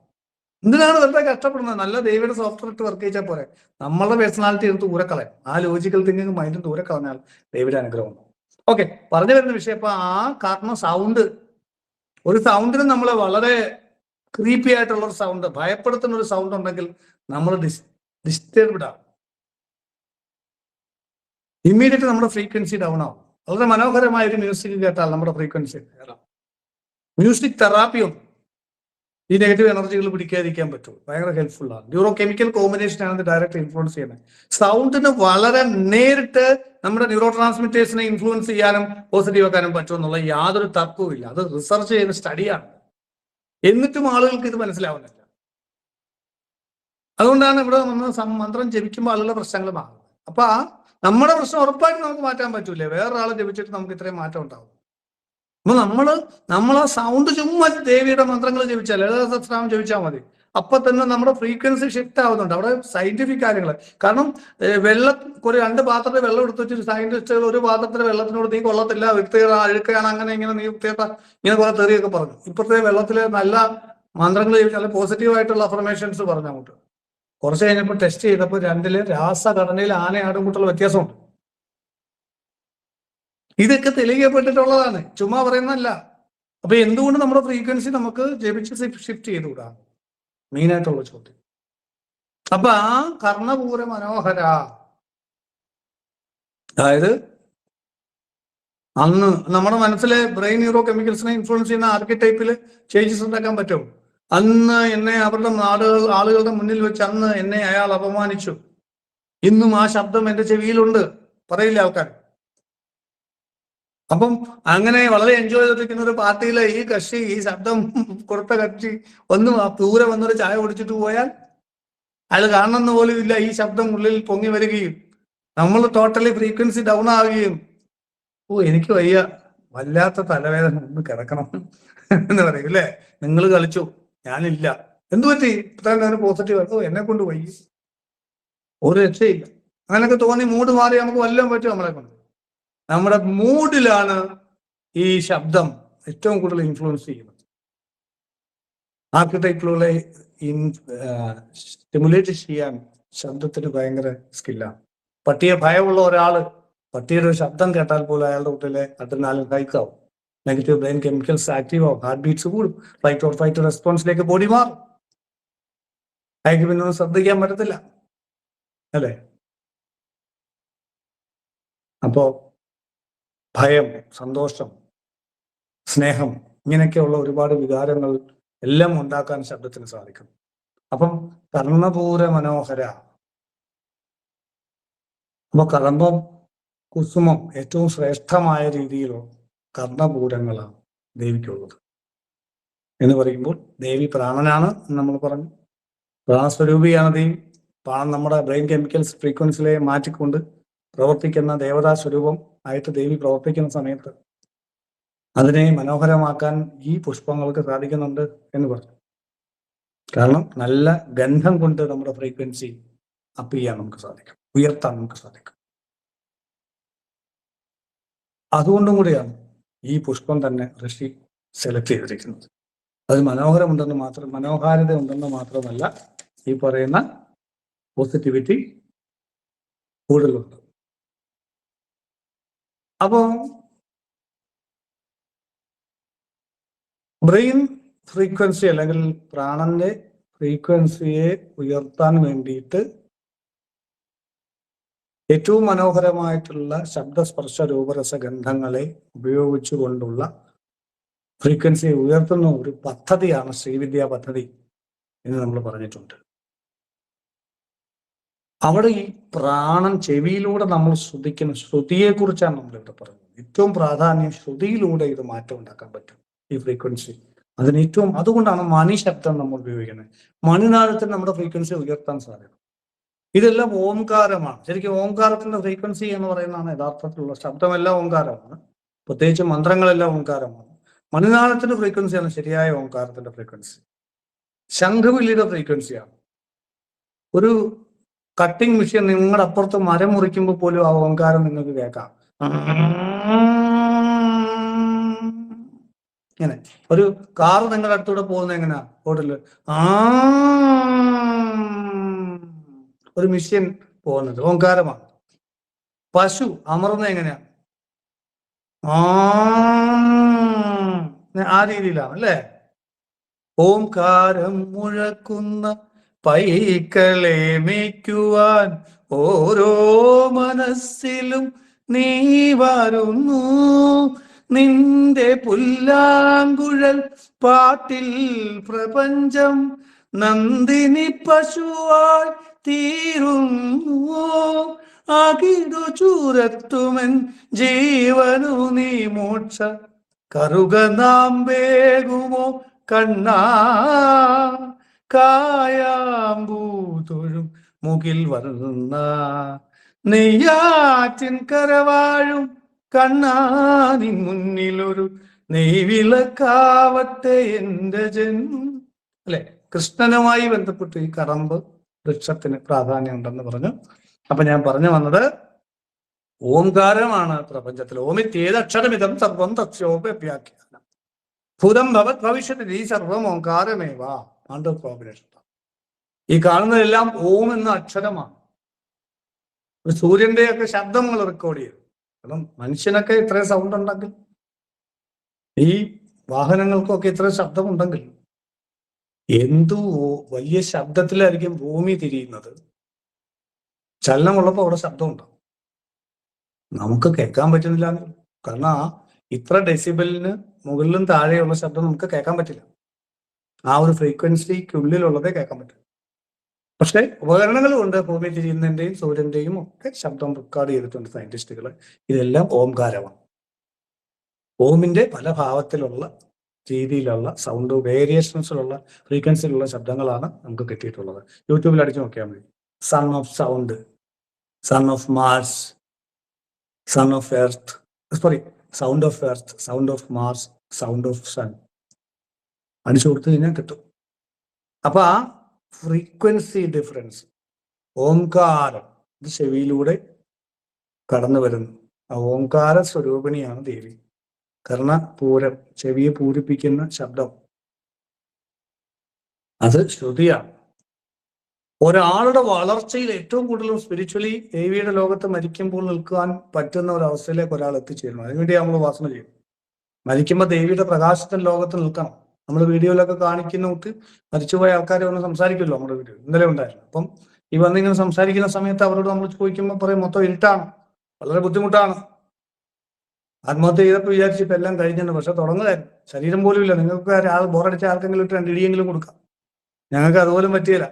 എന്തിനാണ് വെറുതെ കഷ്ടപ്പെടുന്നത്? നല്ല ദൈവയുടെ സോഫ്റ്റ്വെയർ ഇട്ട് വർക്ക് ചെയ്താൽ പോരെ. നമ്മളുടെ പേഴ്സണാലിറ്റി എടുത്ത് ദൂരെ കളയാം. ആ ലോജിക്കൽ തിങ്കിങ് മൈൻഡ് ദൂരെ കളഞ്ഞാൽ ദൈവയുടെ അനുഗ്രഹം ഉണ്ടാവും. ഓക്കെ, പറഞ്ഞു വരുന്ന വിഷയം അപ്പൊ കാരണം സൗണ്ട്, ഒരു സൗണ്ടിന് നമ്മൾ വളരെ ക്രീപ്പി ആയിട്ടുള്ള ഒരു സൗണ്ട്, ഭയപ്പെടുത്തുന്ന ഒരു സൗണ്ട് ഉണ്ടെങ്കിൽ നമ്മൾ ഡിസ്റ്റർബ്ഡ് ആവും. ഇമ്മീഡിയറ്റ് നമ്മുടെ ഫ്രീക്വൻസി ഡൗൺ ആവും. വളരെ മനോഹരമായ ഒരു മ്യൂസിക് കേട്ടാൽ നമ്മുടെ ഫ്രീക്വൻസി കയറാം. മ്യൂസിക് തെറാപ്പിയും ഈ നെഗറ്റീവ് എനർജികൾ പിടിക്കാതിരിക്കാൻ പറ്റും. ഭയങ്കര ഹെൽപ്ഫുൾ ആണ്. ന്യൂറോ കെമിക്കൽ കോമ്പിനേഷൻ ആണ് ഡയറക്റ്റ് ഇൻഫ്ലുവൻസ് ചെയ്യുന്നത്. സൗണ്ടിന് വളരെ നേരിട്ട് നമ്മുടെ ന്യൂറോ ട്രാൻസ്മിറ്റേഴ്സിനെ ഇൻഫ്ലുവൻസ് ചെയ്യാനും പോസിറ്റീവ് ആക്കാനും പറ്റും എന്നുള്ള യാതൊരു തർക്കവും ഇല്ല. അത് റിസർച്ച് ചെയ്ത സ്റ്റഡിയാണ്. എന്നിട്ടും ആളുകൾക്ക് ഇത് മനസ്സിലാവുന്നില്ല. അതുകൊണ്ടാണ് ഇവിടെ നമ്മൾ മന്ത്രം ജപിക്കുമ്പോൾ ആളുകളുടെ പ്രശ്നങ്ങൾ മാറും. അപ്പൊ നമ്മുടെ പ്രശ്നം ഉറപ്പായിട്ട് നമുക്ക് മാറ്റാൻ പറ്റൂലേ? വേറൊരാളെ ജപിച്ചിട്ട് നമുക്ക് ഇത്രയും മാറ്റം ഉണ്ടാവും. അപ്പൊ നമ്മൾ ആ സൗണ്ട് ചുമ്മാ ദേവിയുടെ മന്ത്രങ്ങൾ ജപിച്ചാൽ, ലളിതാസഹസ്രനാമം ജപിച്ചാൽ മതി. അപ്പൊ തന്നെ നമ്മുടെ ഫ്രീക്വൻസി ഷിഫ്റ്റ് ആവുന്നുണ്ട്. അവിടെ സയന്റിഫിക് കാര്യങ്ങൾ. കാരണം ഒരു 2 പാത്രത്തിൽ വെള്ളം എടുത്ത് വെച്ചിട്ട് സയന്റിസ്റ്റുകൾ ഒരു പാത്രത്തിലെ വെള്ളത്തിനോട് നീ കൊള്ളത്തില്ല, വ്യക്തികൾ അഴുക്കുകയാണ്, അങ്ങനെ ഇങ്ങനെ നീ വൃത്തിയേട്ട, ഇങ്ങനെ കുറെ തെറിയൊക്കെ പറഞ്ഞു. ഇപ്പോഴത്തെ വെള്ളത്തിലെ നല്ല മന്ത്രങ്ങൾ ജപിച്ചാൽ പോസിറ്റീവായിട്ടുള്ള അഫർമേഷൻസ് പറഞ്ഞു അങ്ങോട്ട്. കുറച്ച് കഴിഞ്ഞപ്പോൾ ടെസ്റ്റ് ചെയ്തപ്പോൾ 2 രാസഘടനയിൽ ആനയാടുംകൂട്ടുള്ള വ്യത്യാസമുണ്ട്. ഇതൊക്കെ തെളിയിക്കപ്പെട്ടിട്ടുള്ളതാണ്, ചുമ്മാ പറയുന്നതല്ല. അപ്പൊ എന്തുകൊണ്ട് നമ്മുടെ ഫ്രീക്വൻസി നമുക്ക് ജപിച്ച് ഷിഫ്റ്റ് ചെയ്തുകൂടാ? മെയിനായിട്ടുള്ള ചോദ്യം. അപ്പൊ കർണപൂര മനോഹര, അതായത് അന്ന് നമ്മുടെ മനസ്സിലെ ബ്രെയിൻ ന്യൂറോ കെമിക്കൽസിനെ ഇൻഫ്ലുവൻസ് ചെയ്യുന്ന ആർക്കിടൈപ്പിൽ ചേഞ്ചസ് ഉണ്ടാക്കാൻ പറ്റും. അന്ന് എന്നെ അവരുടെ ആളുകളുടെ മുന്നിൽ വെച്ച് അന്ന് എന്നെ അയാൾ അപമാനിച്ചു. ഇന്നും ആ ശബ്ദം എന്റെ ചെവിയിലുണ്ട്, പറയില്ല ആൾക്കാർ. അപ്പം അങ്ങനെ വളരെ എൻജോയ് ചെയ്തിരിക്കുന്ന ഒരു പാർട്ടിയിലെ ഈ ശബ്ദം കൊടുത്ത കക്ഷി ദൂരെ വന്നൊരു ചായ കുടിച്ചിട്ട് പോയാൽ അയാൾ കാണുന്ന പോലും ഇല്ല. ഈ ശബ്ദം ഉള്ളിൽ പൊങ്ങി വരികയും നമ്മൾ ടോട്ടലി ഫ്രീക്വൻസി ഡൗൺ ആവുകയും, എനിക്ക് വയ്യ, വല്ലാത്ത തലവേദന, ഒന്ന് കിടക്കണം എന്ന് പറയും അല്ലേ? നിങ്ങൾ കളിച്ചു, ഞാനില്ല, എന്തു പറ്റി? ഇത്രയും പോസിറ്റീവ്, എന്നെ കൊണ്ട് വയ്യ, ഒരു രക്ഷയില്ല. അങ്ങനെയൊക്കെ തോന്നി മൂഡ് മാറി നമുക്ക് വല്ലതും പറ്റും നമ്മളെ കൊണ്ട്. നമ്മുടെ മൂഡിലാണ് ഈ ശബ്ദം ഏറ്റവും കൂടുതൽ ഇൻഫ്ലുവൻസ് ചെയ്യുന്നത്. ആർക്കിടൈപ്പിലുള്ള സ്റ്റിമുലേറ്റ് ചെയ്യാൻ ശബ്ദത്തിന് ഭയങ്കര സ്കില്ലാണ്. പട്ടിയെ ഭയമുള്ള ഒരാള് പട്ടിയുടെ ഒരു ശബ്ദം കേട്ടാൽ പോലും അയാളുടെ ഉള്ളിലെ അഡ്രിനാലിൻ ഹൈക്കാവും, നെഗറ്റീവ് ബ്രെയിൻ കെമിക്കൽസ് ആക്റ്റീവ് ആവും, ഹാർട്ട് ബീറ്റ്സ് കൂടും, ഫ്ലൈറ്റ് ഓർ ഫൈറ്റ് റെസ്പോൺസിലേക്ക് ബോഡി മാറും. അയാൾക്ക് പിന്നെ ഒന്നും ശ്രദ്ധിക്കാൻ പറ്റത്തില്ല അല്ലേ? അപ്പോ ഭയം, സന്തോഷം, സ്നേഹം, ഇങ്ങനെയൊക്കെയുള്ള ഒരുപാട് വികാരങ്ങൾ എല്ലാം ഉണ്ടാക്കാൻ ശബ്ദത്തിന് സാധിക്കും. അപ്പം കർണപൂര മനോഹര. അപ്പൊ കദംബം, കുസുമം ഏറ്റവും ശ്രേഷ്ഠമായ രീതിയിലുള്ള കർണപൂരങ്ങളാണ് ദേവിക്കുള്ളത് എന്ന് പറയുമ്പോൾ, ദേവി പ്രാണനാണ് നമ്മൾ പറഞ്ഞു. പ്രാണസ്വരൂപിയാണ് ദേവി. പ്രാണൻ നമ്മുടെ ബ്രെയിൻ കെമിക്കൽസ് ഫ്രീക്വൻസിലെ മാറ്റിക്കൊണ്ട് പ്രവർത്തിക്കുന്ന ദേവതാ സ്വരൂപം ആയിട്ട് ദേവി പ്രവർത്തിക്കുന്ന സമയത്ത് അതിനെ മനോഹരമാക്കാൻ ഈ പുഷ്പങ്ങൾക്ക് സാധിക്കുന്നുണ്ട് എന്ന് പറഞ്ഞു. കാരണം നല്ല ഗന്ധം കൊണ്ട് നമ്മുടെ ഫ്രീക്വൻസി അപ്പ് ചെയ്യാൻ നമുക്ക് സാധിക്കും, ഉയർത്താൻ നമുക്ക് സാധിക്കും. അതുകൊണ്ടും കൂടിയാണ് ഈ പുഷ്പം തന്നെ ഋഷി സെലക്ട് ചെയ്തിരിക്കുന്നത്. അത് മനോഹാരിത ഉണ്ടെന്ന് മാത്രമല്ല, ഈ പറയുന്ന പോസിറ്റിവിറ്റി കൂടുതലുണ്ട്. അപ്പോ ബ്രെയിൻ ഫ്രീക്വൻസി അല്ലെങ്കിൽ പ്രാണന്റെ ഫ്രീക്വൻസിയെ ഉയർത്താൻ വേണ്ടിയിട്ട് ഏറ്റവും മനോഹരമായിട്ടുള്ള ശബ്ദസ്പർശ രൂപരസഗന്ധങ്ങളെ ഉപയോഗിച്ചുകൊണ്ടുള്ള ഫ്രീക്വൻസിയെ ഉയർത്തുന്ന ഒരു പദ്ധതിയാണ് ശ്രീവിദ്യാ പദ്ധതി എന്ന് നമ്മൾ പറഞ്ഞിട്ടുണ്ട്. അവിടെ ഈ പ്രാണൻ ചെവിയിലൂടെ നമ്മൾ ശ്രുതിക്കുന്ന ശ്രുതിയെ കുറിച്ചാണ് നമ്മളിവിടെ പറയുന്നത്. ഏറ്റവും പ്രാധാന്യം ശ്രുതിയിലൂടെ ഇത് മാറ്റം ഉണ്ടാക്കാൻ പറ്റും, ഈ ഫ്രീക്വൻസി. അതുകൊണ്ടാണ് മണിശബ്ദം നമ്മൾ ഉപയോഗിക്കുന്നത്. മണിനാദത്തിന് നമ്മുടെ ഫ്രീക്വൻസി ഉയർത്താൻ സാധിക്കും. ഇതെല്ലാം ഓംകാരമാണ്. ശരിക്കും ഓംകാരത്തിന്റെ ഫ്രീക്വൻസി എന്ന് പറയുന്നതാണ് യഥാർത്ഥത്തിലുള്ള ശബ്ദമെല്ലാം ഓംകാരമാണ്, പ്രത്യേകിച്ച് മന്ത്രങ്ങളെല്ലാം ഓംകാരമാണ്. മണിനാദത്തിന്റെ ഫ്രീക്വൻസിയാണ് ശരിയായ ഓംകാരത്തിന്റെ ഫ്രീക്വൻസി. ശംഖുവില്ലിയുടെ ഫ്രീക്വൻസിയാണ്. ഒരു കട്ടിംഗ് മെഷീൻ നിങ്ങളുടെ അപ്പുറത്ത് മരം മുറിക്കുമ്പോൾ പോലും ആ ഓംകാരം നിങ്ങൾക്ക് കേൾക്കാം. ഇങ്ങനെ ഒരു കാറ് നിങ്ങളുടെ അടുത്തൂടെ പോകുന്നത് എങ്ങനെയാ റോഡില്? ആ ഒരു മിഷ്യൻ പോകുന്നത് ഓങ്കാരമാണ്. പശു അമർന്നത് എങ്ങനെയാ? ആ ആ രീതിയിലാണ് അല്ലേ? ഓംകാരം മുഴക്കുന്ന പൈക്കളെ മേയ്ക്കുവാൻ ഓരോ മനസ്സിലും നീ വരുന്നു. നിന്റെ പുല്ലാങ്കുഴൽ പാട്ടിൽ പ്രപഞ്ചം നന്ദിനി പശുവായി തീരുന്നു. അകിടു ചൂരത്തുമൻ ജീവനു നീ മോക്ഷ കറുക നാം വേകുമോ കണ്ണാ. കായാമ്പൂതൊഴും മുകിൽ വരുന്ന നെയ്യാറ്റിൻ കരവാഴും കണ്ണാനിൻ മുന്നിലൊരു നെയ്വിളക്കാവട്ടെ എന്റെ ജന്മം. അല്ലെ, കൃഷ്ണനുമായി ബന്ധപ്പെട്ട് ഈ കറമ്പ് വൃക്ഷത്തിന് പ്രാധാന്യം ഉണ്ടെന്ന് പറഞ്ഞു. അപ്പൊ ഞാൻ പറഞ്ഞു വന്നത് ഓംകാരമാണ് പ്രപഞ്ചത്തിൽ. ഓമിത്യേതക്ഷരമിതം സർവം തസ്യോപ്യവ്യാഖ്യാനം ഭൂതം ഭവത് ഭവിഷ്യത്തിൽ ഈ സർവം ഓംകാരമേവ. കോമ്പിനേഷൻ. ഈ കാണുന്നതെല്ലാം ഓം എന്ന അക്ഷരമാണ്. സൂര്യന്റെ ഒക്കെ ശബ്ദങ്ങൾ റെക്കോർഡ് ചെയ്തു. കാരണം മനുഷ്യനൊക്കെ ഇത്രയും സൗണ്ട് ഉണ്ടെങ്കിൽ, ഈ വാഹനങ്ങൾക്കൊക്കെ ഇത്രയും ശബ്ദമുണ്ടെങ്കിൽ, എന്തു വലിയ ശബ്ദത്തിലായിരിക്കും ഭൂമി തിരിയുന്നത്. ചലനമുള്ളപ്പോൾ അവിടെ ശബ്ദമുണ്ടാവും, നമുക്ക് കേൾക്കാൻ പറ്റുന്നില്ല. കാരണം ഇത്ര ഡെസിബലിന് മുകളിലും താഴെയുള്ള ശബ്ദം നമുക്ക് കേൾക്കാൻ പറ്റില്ല. ആ ഒരു ഫ്രീക്വൻസിക്കുള്ളിലുള്ളതേ കേൾക്കാൻ പറ്റും. പക്ഷെ ഉപകരണങ്ങൾ കൊണ്ട് ഭൂമി തിരിയുന്നതിന്റെയും സൂര്യന്റെയും ഒക്കെ ശബ്ദം റെക്കോർഡ് ചെയ്തിട്ടുണ്ട് സയന്റിസ്റ്റുകൾ. ഇതെല്ലാം ഓംകാരമാണ്. ഓമിന്റെ പല ഭാവത്തിലുള്ള രീതിയിലുള്ള സൗണ്ട് വേരിയേഷൻസിലുള്ള ഫ്രീക്വൻസിയിലുള്ള ശബ്ദങ്ങളാണ് നമുക്ക് കിട്ടിയിട്ടുള്ളത്. യൂട്യൂബിൽ അടിച്ചു നോക്കിയാൽ മതി. Sun of sound, sun of Mars, sun of Earth, sorry sound of Earth, sound of Mars, sound of sun അടിച്ചു കൊടുത്തു കഴിഞ്ഞാൽ കിട്ടും. അപ്പൊ ആ ഫ്രീക്വൻസി ഡിഫറൻസ്, ഓംകാരം, ഇത് ചെവിയിലൂടെ കടന്നു വരുന്നു. ആ ഓംകാര സ്വരൂപിണിയാണ് ദേവി. കർണപൂരം, ചെവിയെ പൂരിപ്പിക്കുന്ന ശബ്ദം, അത് ശ്രുതിയാണ്. ഒരാളുടെ വളർച്ചയിൽ ഏറ്റവും കൂടുതലും സ്പിരിച്വലി ദേവിയുടെ ലോകത്ത് മരിക്കുമ്പോൾ നിൽക്കുവാൻ പറ്റുന്ന ഒരു അവസ്ഥയിലേക്ക് ഒരാൾ എത്തിച്ചേരുന്നു. അതിനുവേണ്ടി നമ്മൾ ഉപാസന ചെയ്യും. മരിക്കുമ്പോൾ ദേവിയുടെ പ്രകാശത്തിന്റെ ലോകത്ത് നിൽക്കണം. നമ്മൾ വീഡിയോയിലൊക്കെ കാണിക്കുന്നോട്ട് മരിച്ചുപോയ ആൾക്കാരെ ഒന്ന് സംസാരിക്കുമല്ലോ, നമ്മുടെ വീഡിയോ ഇന്നലെ ഉണ്ടായിരുന്നു. അപ്പം ഈ വന്നിങ്ങനെ സംസാരിക്കുന്ന സമയത്ത് അവരോട് നമ്മൾ ചോദിക്കുമ്പോൾ പറയും മൊത്തം ഇരുട്ടാണ്, വളരെ ബുദ്ധിമുട്ടാണ്, ആത്മഹത്യ ചെയ്തപ്പോൾ വിചാരിച്ചു ഇപ്പം എല്ലാം കഴിഞ്ഞെന്ന്. പക്ഷെ തുടങ്ങുകയായിരുന്നു, ശരീരം പോലും ഇല്ല. നിങ്ങൾക്ക് ബോറടിച്ച ആർക്കെങ്കിലും ഇട്ട് 2 ഇടിയെങ്കിലും കൊടുക്കാം, ഞങ്ങൾക്ക് അതുപോലും പറ്റിയില്ല.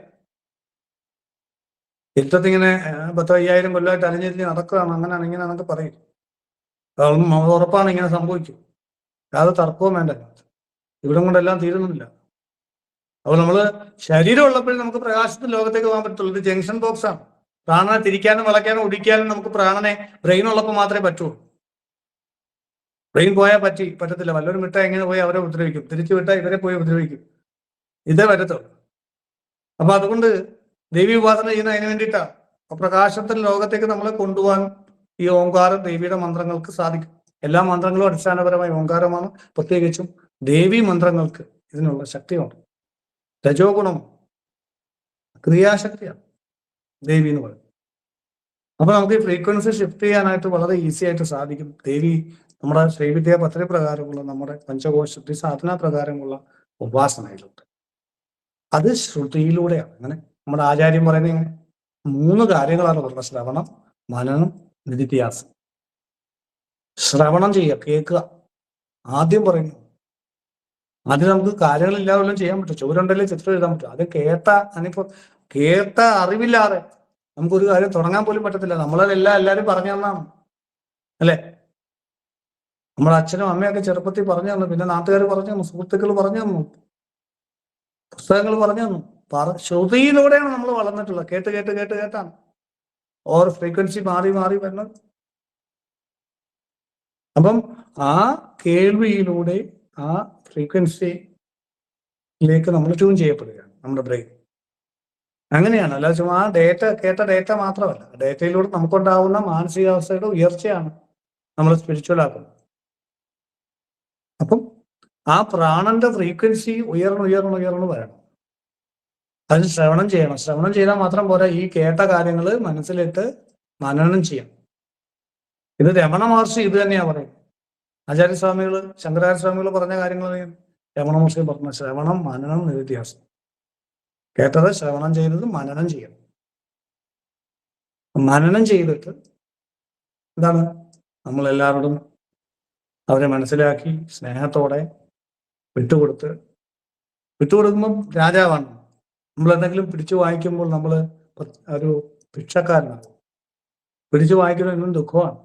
ഇരുട്ടത്തിങ്ങനെ 10,000 കൊല്ലമായിട്ട് അലിഞ്ഞിരിഞ്ഞ് നടക്കുകയാണ്, അങ്ങനെയാണ് ഇങ്ങനെയാണെന്നൊക്കെ പറയും. ഉറപ്പാണ് ഇങ്ങനെ സംഭവിക്കും, യാതൊരു തർക്കവും വേണ്ട. ഇവിടം കൊണ്ടെല്ലാം തീരുന്നില്ല. അപ്പോൾ നമ്മള് ശരീരം ഉള്ളപ്പോഴും നമുക്ക് പ്രകാശത്തിന്റെ ലോകത്തേക്ക് പോകാൻ പറ്റുള്ളൂ. ഇത് ജംഗ്ഷൻ ബോക്സ് ആണ്. പ്രാണനെ തിരിക്കാനും വളയ്ക്കാനും ഒടിക്കാനും നമുക്ക് പ്രാണനെ ബ്രെയിൻ ഉള്ളപ്പോൾ മാത്രമേ പറ്റുള്ളൂ. ബ്രെയിൻ പോയാൽ പറ്റത്തില്ല. വല്ലൊരു മിഠായി എങ്ങനെ പോയി അവരെ ഉപദ്രവിക്കും, തിരിച്ചു വിട്ടാൽ ഇവരെ പോയി ഉപദ്രവിക്കും. ഇതേ പറ്റത്തുള്ളൂ. അപ്പൊ അതുകൊണ്ട് ദേവി ഉപാസന ചെയ്യുന്ന അതിന് വേണ്ടിയിട്ടാണ്. അപ്പൊ പ്രകാശത്തിന്റെ ലോകത്തേക്ക് നമ്മളെ കൊണ്ടുപോകാൻ ഈ ഓംകാരം ദേവിയുടെ മന്ത്രങ്ങൾക്ക് സാധിക്കും. എല്ലാ മന്ത്രങ്ങളും അടിസ്ഥാനപരമായി ഓംകാരമാണ്. പ്രത്യേകിച്ചും ദേവി മന്ത്രങ്ങൾക്ക് ഇതിനുള്ള ശക്തിയുണ്ട്. രജോ ഗുണം, ക്രിയാശക്തിയാണ് ദേവി എന്ന് പറയുന്നത്. അപ്പൊ നമുക്ക് ഈ ഫ്രീക്വൻസി ഷിഫ്റ്റ് ചെയ്യാനായിട്ട് വളരെ ഈസി ആയിട്ട് സാധിക്കും. ദേവി നമ്മുടെ ശ്രീവിദ്യാ പദ്ധതി പ്രകാരമുള്ള, നമ്മുടെ പഞ്ചകോശത്തി സാധന പ്രകാരമുള്ള ഉപാസനയിലുണ്ട്. അത് ശ്രുതിയിലൂടെയാണ്. അങ്ങനെ നമ്മുടെ ആചാര്യം പറയുന്നത് ഇങ്ങനെ 3 കാര്യങ്ങളാണ് പറഞ്ഞത്: ശ്രവണം, മനനം, നിധിധ്യാസം. ശ്രവണം ചെയ്യുക, കേൾക്കുക. ആദ്യം പറയുന്നു, ആദ്യം നമുക്ക് കാര്യങ്ങളില്ലാതെല്ലാം ചെയ്യാൻ പറ്റും. ചുവരുണ്ടല്ലേ ചിത്രം എഴുതാൻ പറ്റും. ആദ്യം കേട്ട അറിവില്ലാതെ നമുക്കൊരു കാര്യം തുടങ്ങാൻ പോലും പറ്റത്തില്ല. എല്ലാവരും പറഞ്ഞു തന്നാണ് അല്ലെ. നമ്മുടെ അച്ഛനും അമ്മയൊക്കെ ചെറുപ്പത്തിൽ പറഞ്ഞു തന്നു, പിന്നെ നാട്ടുകാർ പറഞ്ഞു തന്നു, സുഹൃത്തുക്കൾ പറഞ്ഞു തന്നു, പുസ്തകങ്ങൾ പറഞ്ഞു തന്നു. ശ്രുതിയിലൂടെയാണ് നമ്മൾ വളർന്നിട്ടുള്ളത്. കേട്ടാണ് ഓരോ ഫ്രീക്വൻസി മാറി വരുന്നത്. അപ്പം ആ കേൾവിയിലൂടെ ആ ഫ്രീക്വൻസിയിലേക്ക് നമ്മൾ ട്യൂൺ ചെയ്യപ്പെടുകയാണ് നമ്മുടെ ബ്രെയിൻ. അങ്ങനെയാണ്. അല്ലാതെ ചുമ്മാ കേട്ട ഡേറ്റ മാത്രമല്ല, ഡേറ്റയിലൂടെ നമുക്കുണ്ടാവുന്ന മാനസികാവസ്ഥയുടെ ഉയർച്ചയാണ് നമ്മൾ സ്പിരിച്വൽ ആക്കുന്നത്. അപ്പം ആ പ്രാണന്റെ ഫ്രീക്വൻസി ഉയർന്ന് വരണം. അതിന് ശ്രവണം ചെയ്യണം. ശ്രവണം ചെയ്താൽ മാത്രം പോരാ, ഈ കേട്ട കാര്യങ്ങൾ മനസ്സിലിട്ട് മനനം ചെയ്യണം. ഇത് രമണ മഹർഷി ഇത് തന്നെയാ പറയുന്നത്. ആചാര്യസ്വാമികൾ, ശങ്കരാചാര്യസ്വാമികൾ പറഞ്ഞ കാര്യങ്ങൾ രമണ മഹർഷി പറഞ്ഞ ശ്രവണം, മനനം, നിരുധ്യാസം. കേട്ടത് ശ്രവണം ചെയ്തത് മനനം ചെയ്യണം. മനനം ചെയ്തിട്ട് എന്താണ്, നമ്മളെല്ലാവരോടും അവരെ മനസ്സിലാക്കി സ്നേഹത്തോടെ വിട്ടുകൊടുക്കുമ്പോൾ രാജാവാണ്. നമ്മൾ എന്തെങ്കിലും പിടിച്ചു വാങ്ങിക്കുമ്പോൾ നമ്മൾ ഒരു ഭിക്ഷക്കാരനാണ്. പിടിച്ചു വാങ്ങിക്കുന്നവനും ദുഃഖമാണ്.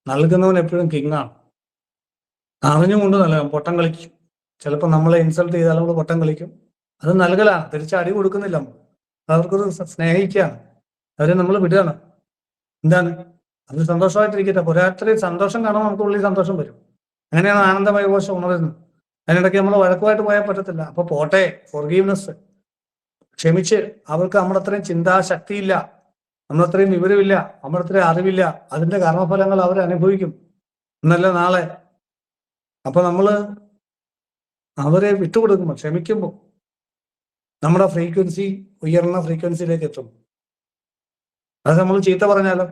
നൽകുന്നവൻ എപ്പോഴും കിങ്ങാണ്. അറിഞ്ഞുകൊണ്ട് നൽകാം. പൊട്ടം കളിക്കും. ചിലപ്പോൾ നമ്മളെ ഇൻസൾട്ട് ചെയ്താൽ നമ്മൾ പൊട്ടം കളിക്കും. അത് നൽകലാണ്, തിരിച്ച് അടി കൊടുക്കുന്നില്ല. അവർക്കൊരു സ്നേഹിക്കുകയാണ്. അവരെ നമ്മൾ വിടുകയാണ്. എന്താണ്, അത് സന്തോഷമായിട്ടിരിക്കട്ടെ. ഒരാത്രയും സന്തോഷം കാണുമ്പോൾ നമുക്ക് ഉള്ളിൽ സന്തോഷം വരും. അങ്ങനെയാണ് ആനന്ദമയ കോശം ഉണരുന്നത്. അതിനിടയ്ക്ക് നമ്മൾ വഴക്കുമായിട്ട് പോയാൽ പറ്റത്തില്ല. അപ്പൊ പോട്ടെ, ഫോർഗീവ്നെസ്, ക്ഷമിച്ച്. അവർക്ക് നമ്മളത്രയും ചിന്താശക്തിയില്ല, നമ്മളത്രയും വിവരമില്ല, നമ്മളത്രയും അറിവില്ല. അതിന്റെ കർമ്മഫലങ്ങൾ അവർ അനുഭവിക്കും എന്നല്ല നാളെ. അപ്പൊ നമ്മള് അവരെ വിട്ടുകൊടുക്കുമ്പോൾ, ക്ഷമിക്കുമ്പോൾ നമ്മുടെ ഫ്രീക്വൻസി ഉയർന്ന ഫ്രീക്വൻസിയിലേക്ക് എത്തും. അത് നമ്മൾ ചീത്ത പറഞ്ഞാലോ,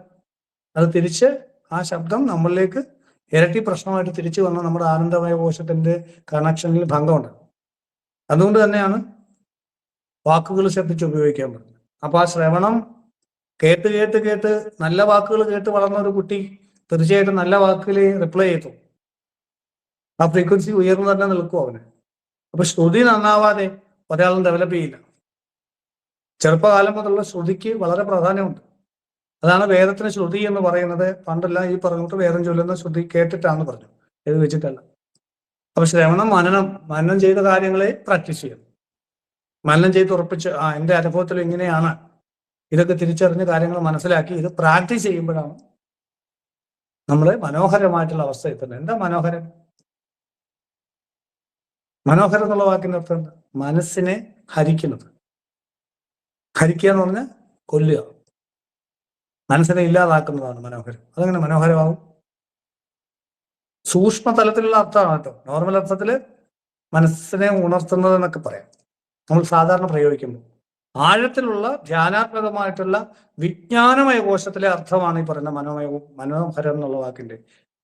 അത് തിരിച്ച് ആ ശബ്ദം നമ്മളിലേക്ക് ഇരട്ടി പ്രശ്നമായിട്ട് തിരിച്ചു വന്ന നമ്മുടെ ആനന്ദമയ കോശത്തിന്റെ കണക്ഷനിൽ ഭംഗമുണ്ട്. അതുകൊണ്ട് തന്നെയാണ് വാക്കുകൾ ശ്രദ്ധിച്ച് ഉപയോഗിക്കാൻ പറ്റുന്നത്. അപ്പൊ ആ ശ്രവണം കേട്ട് കേട്ട് കേട്ട് നല്ല വാക്കുകൾ കേട്ട് വളർന്ന ഒരു കുട്ടി തീർച്ചയായിട്ടും നല്ല വാക്കുകൾ റിപ്ലൈ ചെയ്തു. ആ ഫ്രീക്വൻസി ഉയർന്നു തന്നെ നിൽക്കും അവന്. അപ്പൊ ശ്രുതി നന്നാവാതെ ഒരാളും ഡെവലപ്പ് ചെയ്യില്ല. ചെറുപ്പകാലം മുതലുള്ള ശ്രുതിക്ക് വളരെ പ്രാധാന്യമുണ്ട്. അതാണ് വേദത്തിന് ശ്രുതി എന്ന് പറയുന്നത്. പണ്ടെല്ലാം ഈ പറഞ്ഞിട്ട് വേദം ചൊല്ലുന്ന ശ്രുതി കേട്ടിട്ടാണ് പറഞ്ഞു, ഇത് വെച്ചിട്ടല്ല. അപ്പൊ ശ്രവണം, മനനം ചെയ്ത കാര്യങ്ങളെ പ്രാക്ടീസ് ചെയ്യണം. മനനം ചെയ്ത് ഉറപ്പിച്ച് എൻ്റെ അനുഭവത്തിൽ ഇങ്ങനെയാണ്, ഇതൊക്കെ തിരിച്ചറിഞ്ഞ് കാര്യങ്ങൾ മനസ്സിലാക്കി ഇത് പ്രാക്ടീസ് ചെയ്യുമ്പോഴാണ് നമ്മളെ മനോഹരമായിട്ടുള്ള അവസ്ഥ എത്തുന്നത്. എന്താ മനോഹരം? മനോഹരം എന്നുള്ള വാക്കിന്റെ അർത്ഥം എന്താ? മനസ്സിനെ ഹരിക്കുന്നത്. ഹരിക്കുക എന്ന് പറഞ്ഞാൽ കൊല്ലുക, മനസ്സിനെ ഇല്ലാതാക്കുന്നതാണ് മനോഹരം. അതെങ്ങനെ മനോഹരമാവും? സൂക്ഷ്മ തലത്തിലുള്ള അർത്ഥമാണ് കേട്ടോ. നോർമൽ അർത്ഥത്തില് മനസ്സിനെ ഉണർത്തുന്നത് എന്നൊക്കെ പറയാം നമ്മൾ സാധാരണ പ്രയോഗിക്കുമ്പോൾ. ആഴത്തിലുള്ള ധ്യാനാത്മകമായിട്ടുള്ള വിജ്ഞാനമയ കോശത്തിലെ അർത്ഥമാണ് ഈ പറയുന്ന മനോഹരം എന്നുള്ള വാക്കിന്റെ.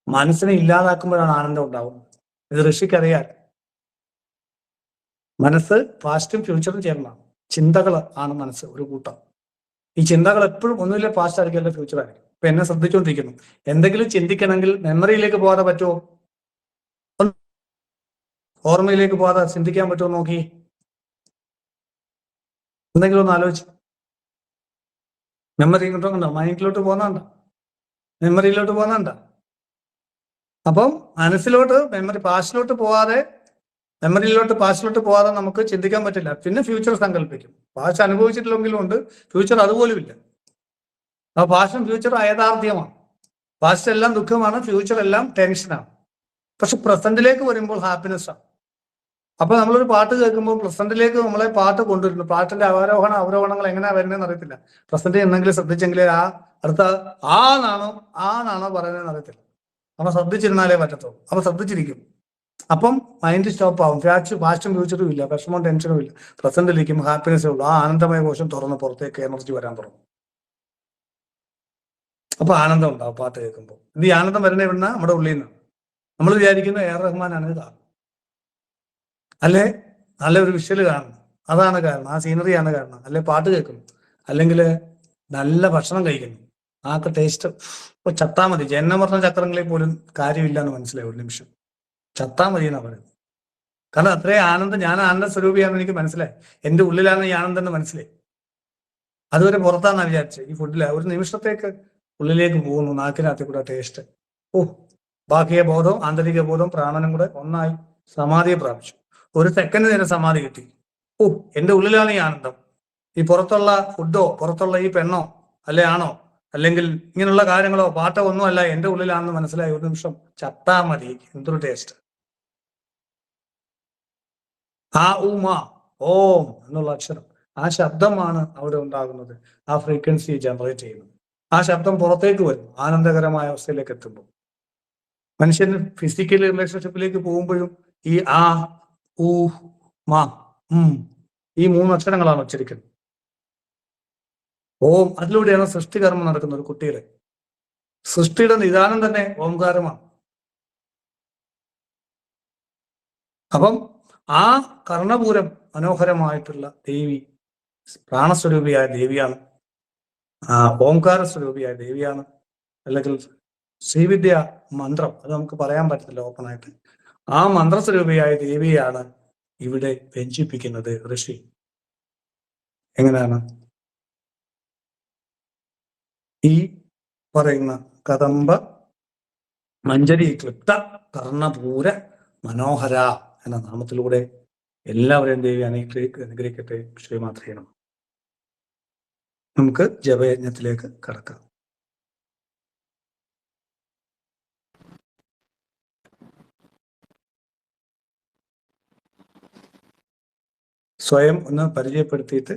മനസ്സിനെ ഇല്ലാതാക്കുമ്പോഴാണ് ആനന്ദം ഉണ്ടാവുന്നത്. ഇത് ഋഷിക്കറിയാൻ. മനസ്സ് പാസ്റ്റും ഫ്യൂച്ചറും ചേർന്നാണ്. ചിന്തകൾ ആണ് മനസ്സ്, ഒരു കൂട്ടം. ഈ ചിന്തകൾ എപ്പോഴും ഒന്നുമില്ല പാസ്റ്റ് ആയിരിക്കും, അല്ല ഫ്യൂച്ചർ ആയിരിക്കും. ഇപ്പൊ എന്നെ ശ്രദ്ധിച്ചുകൊണ്ടിരിക്കുന്നു. എന്തെങ്കിലും ചിന്തിക്കണമെങ്കിൽ മെമ്മറിയിലേക്ക് പോകാതെ പറ്റുമോ? ഓർമ്മയിലേക്ക് പോകാതെ ചിന്തിക്കാൻ പറ്റുമോ? നോക്കി, എന്തെങ്കിലും ഒന്ന് ആലോചിച്ച്. മെമ്മറി കിട്ടുന്നുണ്ടോ? മൈൻഡിലോട്ട് പോകുന്നുണ്ടോ? മെമ്മറിയിലോട്ട് പോകുന്നുണ്ടോ? അപ്പം മനസ്സിലോട്ട് പാസ്റ്റിലോട്ട് പോകാതെ നമുക്ക് ചിന്തിക്കാൻ പറ്റില്ല. പിന്നെ ഫ്യൂച്ചർ സങ്കല്പിക്കും. പാസ്റ്റ് അനുഭവിച്ചിട്ടില്ലെങ്കിലും ഉണ്ട്, ഫ്യൂച്ചർ അതുപോലും ഇല്ല. ആ പാസ്റ്റും ഫ്യൂച്ചറും അയഥാർത്ഥ്യമാണ്. പാസ്റ്റ് എല്ലാം ദുഃഖമാണ്, ഫ്യൂച്ചർ എല്ലാം ടെൻഷനാണ്. പക്ഷെ പ്രസന്റിലേക്ക് വരുമ്പോൾ ഹാപ്പിനെസ് ആണ്. അപ്പൊ നമ്മളൊരു പാട്ട് കേൾക്കുമ്പോൾ പ്രസന്റിലേക്ക് നമ്മളെ പാട്ട് കൊണ്ടുവരുന്നു. പാട്ടിന്റെ അവരോഹണങ്ങൾ എങ്ങനെയാ വരുന്നതെന്ന് അറിയത്തില്ല. പ്രസന്റ് എന്തെങ്കിലും ശ്രദ്ധിച്ചെങ്കിലേ അടുത്ത നാണോ പറയുന്നതെന്ന് അറിയത്തില്ല. അപ്പൊ ശ്രദ്ധിച്ചിരുന്നാലേ പറ്റത്തുള്ളൂ. അപ്പൊ ശ്രദ്ധിച്ചിരിക്കും. അപ്പം മൈൻഡ് സ്റ്റോപ്പ് ആവും. പാസ്റ്റും ഫ്യൂച്ചറും ഇല്ല, വിഷമവും ടെൻഷനും ഇല്ല. പ്രസന്റിലേക്കും ഹാപ്പിനെസ്സേ ഉള്ളൂ. ആ ആനന്ദമയ കോശം തുറന്ന് പുറത്തേക്ക് എനർജി വരാൻ തുടങ്ങും. അപ്പൊ ആനന്ദം ഉണ്ടാവും പാട്ട് കേൾക്കുമ്പോൾ. ഈ ആനന്ദം വരുന്ന എവിടുന്ന? നമ്മുടെ ഉള്ളിൽ നിന്ന്. നമ്മൾ വിചാരിക്കുന്നത് എ ആർ റഹ്മാനാണ് ഇതാണ്, അല്ലെ നല്ല ഒരു വിഷ്വൽ കാണുന്നു, അതാണ് കാരണം, ആ സീനറിയാണ് കാരണം, അല്ലെ പാട്ട് കേൾക്കുന്നു, അല്ലെങ്കിൽ നല്ല ഭക്ഷണം കഴിക്കുന്നു, ആക്കെ ടേസ്റ്റ്. ഇപ്പൊ ചത്താ മതി. ജന്മ പറഞ്ഞ ചക്രങ്ങളിൽ പോലും കാര്യമില്ല എന്ന് മനസ്സിലായി ഒരു നിമിഷം. ചത്താ മതി എന്നാ പറയുന്നത്. കാരണം അത്രയും ആനന്ദം, ഞാൻ ആനന്ദ സ്വരൂപിയാണെന്ന് എനിക്ക് മനസ്സിലായി. എന്റെ ഉള്ളിലാണ് ഈ ആനന്ദം എന്ന് മനസ്സിലായി. അതുവരെ പുറത്താന്നാ വിചാരിച്ചത്. ഈ ഫുഡില ഒരു നിമിഷത്തേക്ക് ഉള്ളിലേക്ക് പോകുന്നു, നാക്കിനകത്ത് കൂടെ ടേസ്റ്റ്. ബാഹ്യ ബോധവും ആന്തരിക ബോധവും പ്രാണനും കൂടെ ഒന്നായി സമാധിയെ പ്രാപിച്ചു. ഒരു സെക്കൻഡ് നേരം സമാധി കിട്ടി. എന്റെ ഉള്ളിലാണ് ഈ ആനന്ദം. ഈ പുറത്തുള്ള ഫുഡോ പുറത്തുള്ള ഈ പെണ്ണോ അല്ലെ ആണോ അല്ലെങ്കിൽ ഇങ്ങനെയുള്ള കാര്യങ്ങളോ പാട്ടോ ഒന്നും അല്ല, എന്റെ ഉള്ളിലാണെന്ന് മനസ്സിലായി. ഒരു നിമിഷം ചത്താ മതി. എന്തൊരു ടേസ്റ്റ്. ഓം എന്നുള്ള അക്ഷരം, ആ ശബ്ദമാണ് അവിടെ ഉണ്ടാകുന്നത്. ആ ഫ്രീക്വൻസി ജനറേറ്റ് ചെയ്യുന്നത്. ആ ശബ്ദം പുറത്തേക്ക് വരും ആനന്ദകരമായ അവസ്ഥയിലേക്ക് എത്തുമ്പോൾ. മനുഷ്യന് ഫിസിക്കൽ റിലേഷൻഷിപ്പിലേക്ക് പോകുമ്പോഴും ഈ ആ, ഊ, മാ, ഈ 3 അക്ഷരങ്ങളാണ് ഉച്ചരിക്കുന്നത്. ഓം, അതിലൂടെയാണ് സൃഷ്ടികർമ്മം നടക്കുന്നത്. കുട്ടികളെ, സൃഷ്ടിയുടെ നിദാനം തന്നെ ഓംകാരമാണ്. അപ്പം ആ കർണപൂരം മനോഹരമായിട്ടുള്ള ദേവി പ്രാണസ്വരൂപിയായ ദേവിയാണ്, ഓംകാര സ്വരൂപിയായ ദേവിയാണ്. അല്ലെങ്കിൽ ശ്രീവിദ്യ മന്ത്രം, അത് നമുക്ക് പറയാൻ പറ്റത്തില്ല ഓപ്പണായിട്ട്. ആ മന്ത്രസ്വരൂപിയായ ദേവിയാണ് ഇവിടെ വ്യഞ്ചിപ്പിക്കുന്നത് ഋഷി. എങ്ങനെയാണ്? ഈ പറയുന്ന കദംബ മഞ്ജരി ക്ലിപ്ത കർണപൂര മനോഹര എന്ന നാമത്തിലൂടെ എല്ലാവരെയും ദേവി അനുഗ്രഹിക്കട്ടെ. ശ്രീമാത്രേ നമഃ. നമുക്ക് ജപയജ്ഞത്തിലേക്ക് കടക്കാം. സ്വയം ഒന്ന് പരിചയപ്പെടുത്തിയിട്ട്,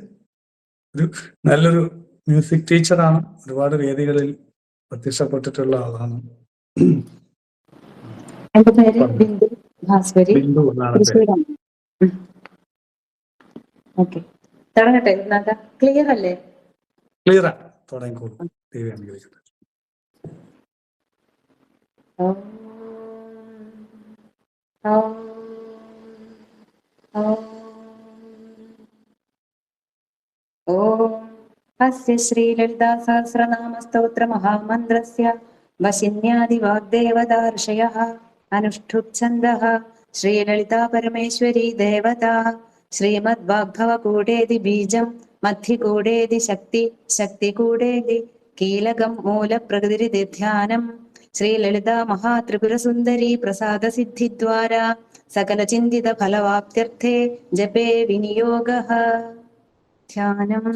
ഒരു നല്ലൊരു മ്യൂസിക് ടീച്ചറാണ്, ഒരുപാട് വേദികളിൽ പ്രത്യക്ഷപ്പെട്ടിട്ടുള്ള ആളാണ്. എന്റെ പേര് ബിന്ദു ഭാസ്വരി. ബിന്ദു എന്നാണ് പേര്. ഓക്കെ, തുടങ്ങട്ടെ? ക്ലിയർ അല്ലേ? ക്ലിയറാണ്, തുടങ്ങിക്കോളൂ. ദേവി അനുഗ്രഹിക്കട്ടെ. ഓം ഓം ഓം ഓം. അസ്യ ശ്രീലളിതാ സഹസ്രനാമ സ്തോത്ര മഹാമന്ത്രസ്യ വശിന്യാദി വാഗ്ദേവതാ ഋഷയഃ അനുഷ്ഠുപ് ഛന്ദഃ ശ്രീലളിതാ പരമേശ്വരി ദേവതാ. ശ്രീമദ് വാഗ്ഭവ കൂടേതി ബീജം മധ്യ കൂടേതി ശക്തി, ശക്തി കൂടേതി കീലകം മൂല പ്രകൃതി ധ്യാനം. ശ്രീലളിതാ മഹാത്രിപുര സുന്ദരി പ്രസാദ സിദ്ധിദ്വാര സകല ചിന്തിത ഫലവാപ്ത്യർത്ഥേ ജപേ വിനിയോഗഃ. ധ്യാനം.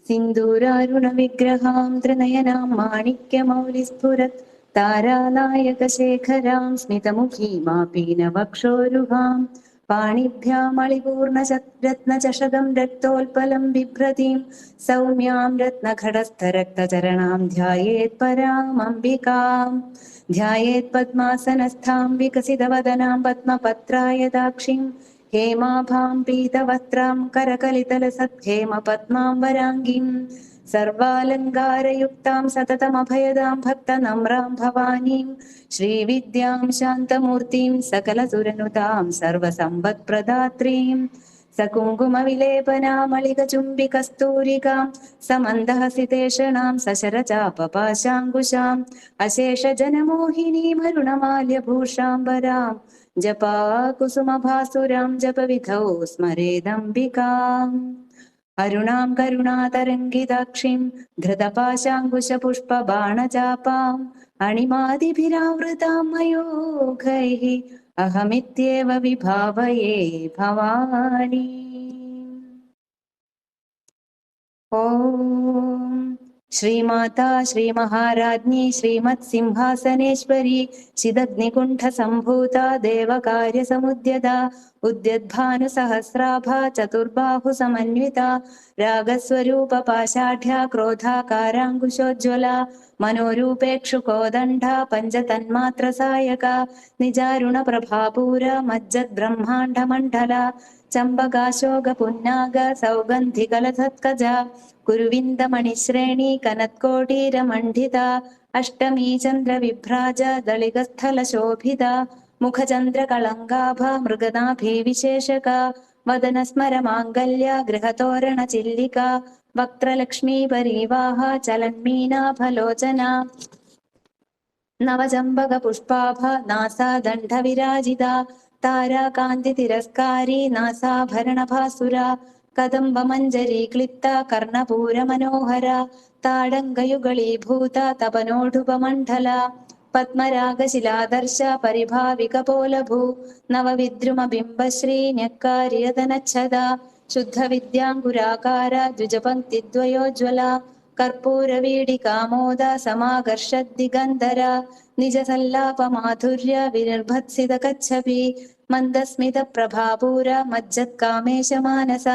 സിന്ദൂരാരുണ വിഗ്രഹാം ത്രിനയനാം മാണിക്യമൗലിസ്ഫുരത് താരാനായക ശേഖരാം സ്മിതമുഖീമാപീനവക്ഷോരുഹാം പാണിഭ്യാമളിപൂർണ രത്നചഷകം രക്തോൽപലം ബിഭ്രതീം സൗമ്യാം രത്നഘടസ്ഥരക്തചരണാം ധ്യായേത് പരാമംബികാം. ധ്യായേത് പദ്മാസനസ്ഥാം വികസിതവദനാം പത്മപത്രായതാക്ഷീം ഹേമാഭാം പീതവസ്ത്രാം കരകലിതലസത്ഖേമ പത്മാം വരാംഗീം സർവാലങ്കാരയുക്താം സതതമഭയദാം ഭക്തനമ്രാം ഭവാനീം ശ്രീവിദ്യാം ശാന്തമൂർത്തിം സകലസുരനുതാം സർവസമ്പത്പ്രദാത്രീം സകുങ്കുമവിലേപനാമളികചുംബികസ്തൂരികാം സമന്ദഹസിതേഷണാം സശരചാപപാശാങ്കുശാം അശേഷജനമോഹിനീമരുണമാല്യഭൂഷാംബരാം ജപാകുസുമഭാസുരാം ജപവിധൗ സ്മരേദംബികാം. അരുണാം കരുണാതരംഗിതാക്ഷീം ധൃതപാശാങ്കുശപുഷ്പബാണചാപാം അണിമാദിഭിരാവൃതാം മയൂഖൈഃ അഹമിത്യേവ വിഭാവയേ ഭവാനി. ഓം. ശ്രീമാതാ ശ്രീമഹാരാജ്ഞി ശ്രീമത് സിംഹാസനേശ്വരി ചിദഗ്നികുണ്ഠ സംഭൂത ദേവകാര്യസമുദ്യത ഉദ്യദ്ഭാനുസഹസ്രാഭ ചതുർബാഹു സമന്വിത രാഗസ്വരൂപ പാശാഢ്യ ക്രോധാകാരാങ്കുശോജ്വല മനോരൂപേക്ഷുകോദണ്ഡ പഞ്ചതന്മാത്ര സായക നിജാരുണ പ്രഭാപൂര മജ്ജത് ബ്രഹ്മാണ്ഡ മണ്ഡല ചമ്പകാശോക പുന്നാഗ സൗഗന്ധികലസത്കജ കുരുവിന്ദമണിശ്രേണി കനത്കോടീരമണ്ഡിത അഷ്ടമീ ചന്ദ്രവിഭ്രാജ ദളികസ്ഥല ശോഭിത മുഖചന്ദ്രകളങ്കാഭ മൃഗനാഭീവിശേഷക വദനസ്മര മാംഗല്യ ഗൃഹതോരണ ചില്ലിക വക്ത്രലക്ഷ്മീ പരീവാഹ ചലന്മീനാഭലോചന നവചമ്പക പുഷ്പാഭ നാസാദണ്ഡ വിരാജിത താരാകാന്തി തിരസ്കാരി നാസാഭരണഭാസുര കദംബ മഞ്ജരി ക്ലിപ്ത കർണപൂര മനോഹര താടങ്കയുഗളീഭൂത തപനോഢുപമണ്ഡല പത്മരാഗശിലാദർശ പരിഭാവിക പോലഭൂ നവവിദ്രുമബിംബശ്രീ ന്യക്കാരിയതനച്ഛദ ശുദ്ധവിദ്യാങ്കുരാകാര ദ്വിജപംക്തിദ്വയോജ്വല കർപ്പൂരവീടികാമോദ സമാകർഷദ്ദിഗന്ധര നിജസല്ലാപമാധുര്യ വിനിർഭത്സിത കച്ഛപി മന്ദസ്മിത പ്രഭാപൂര മജ്ജത്കാമേശമാനസ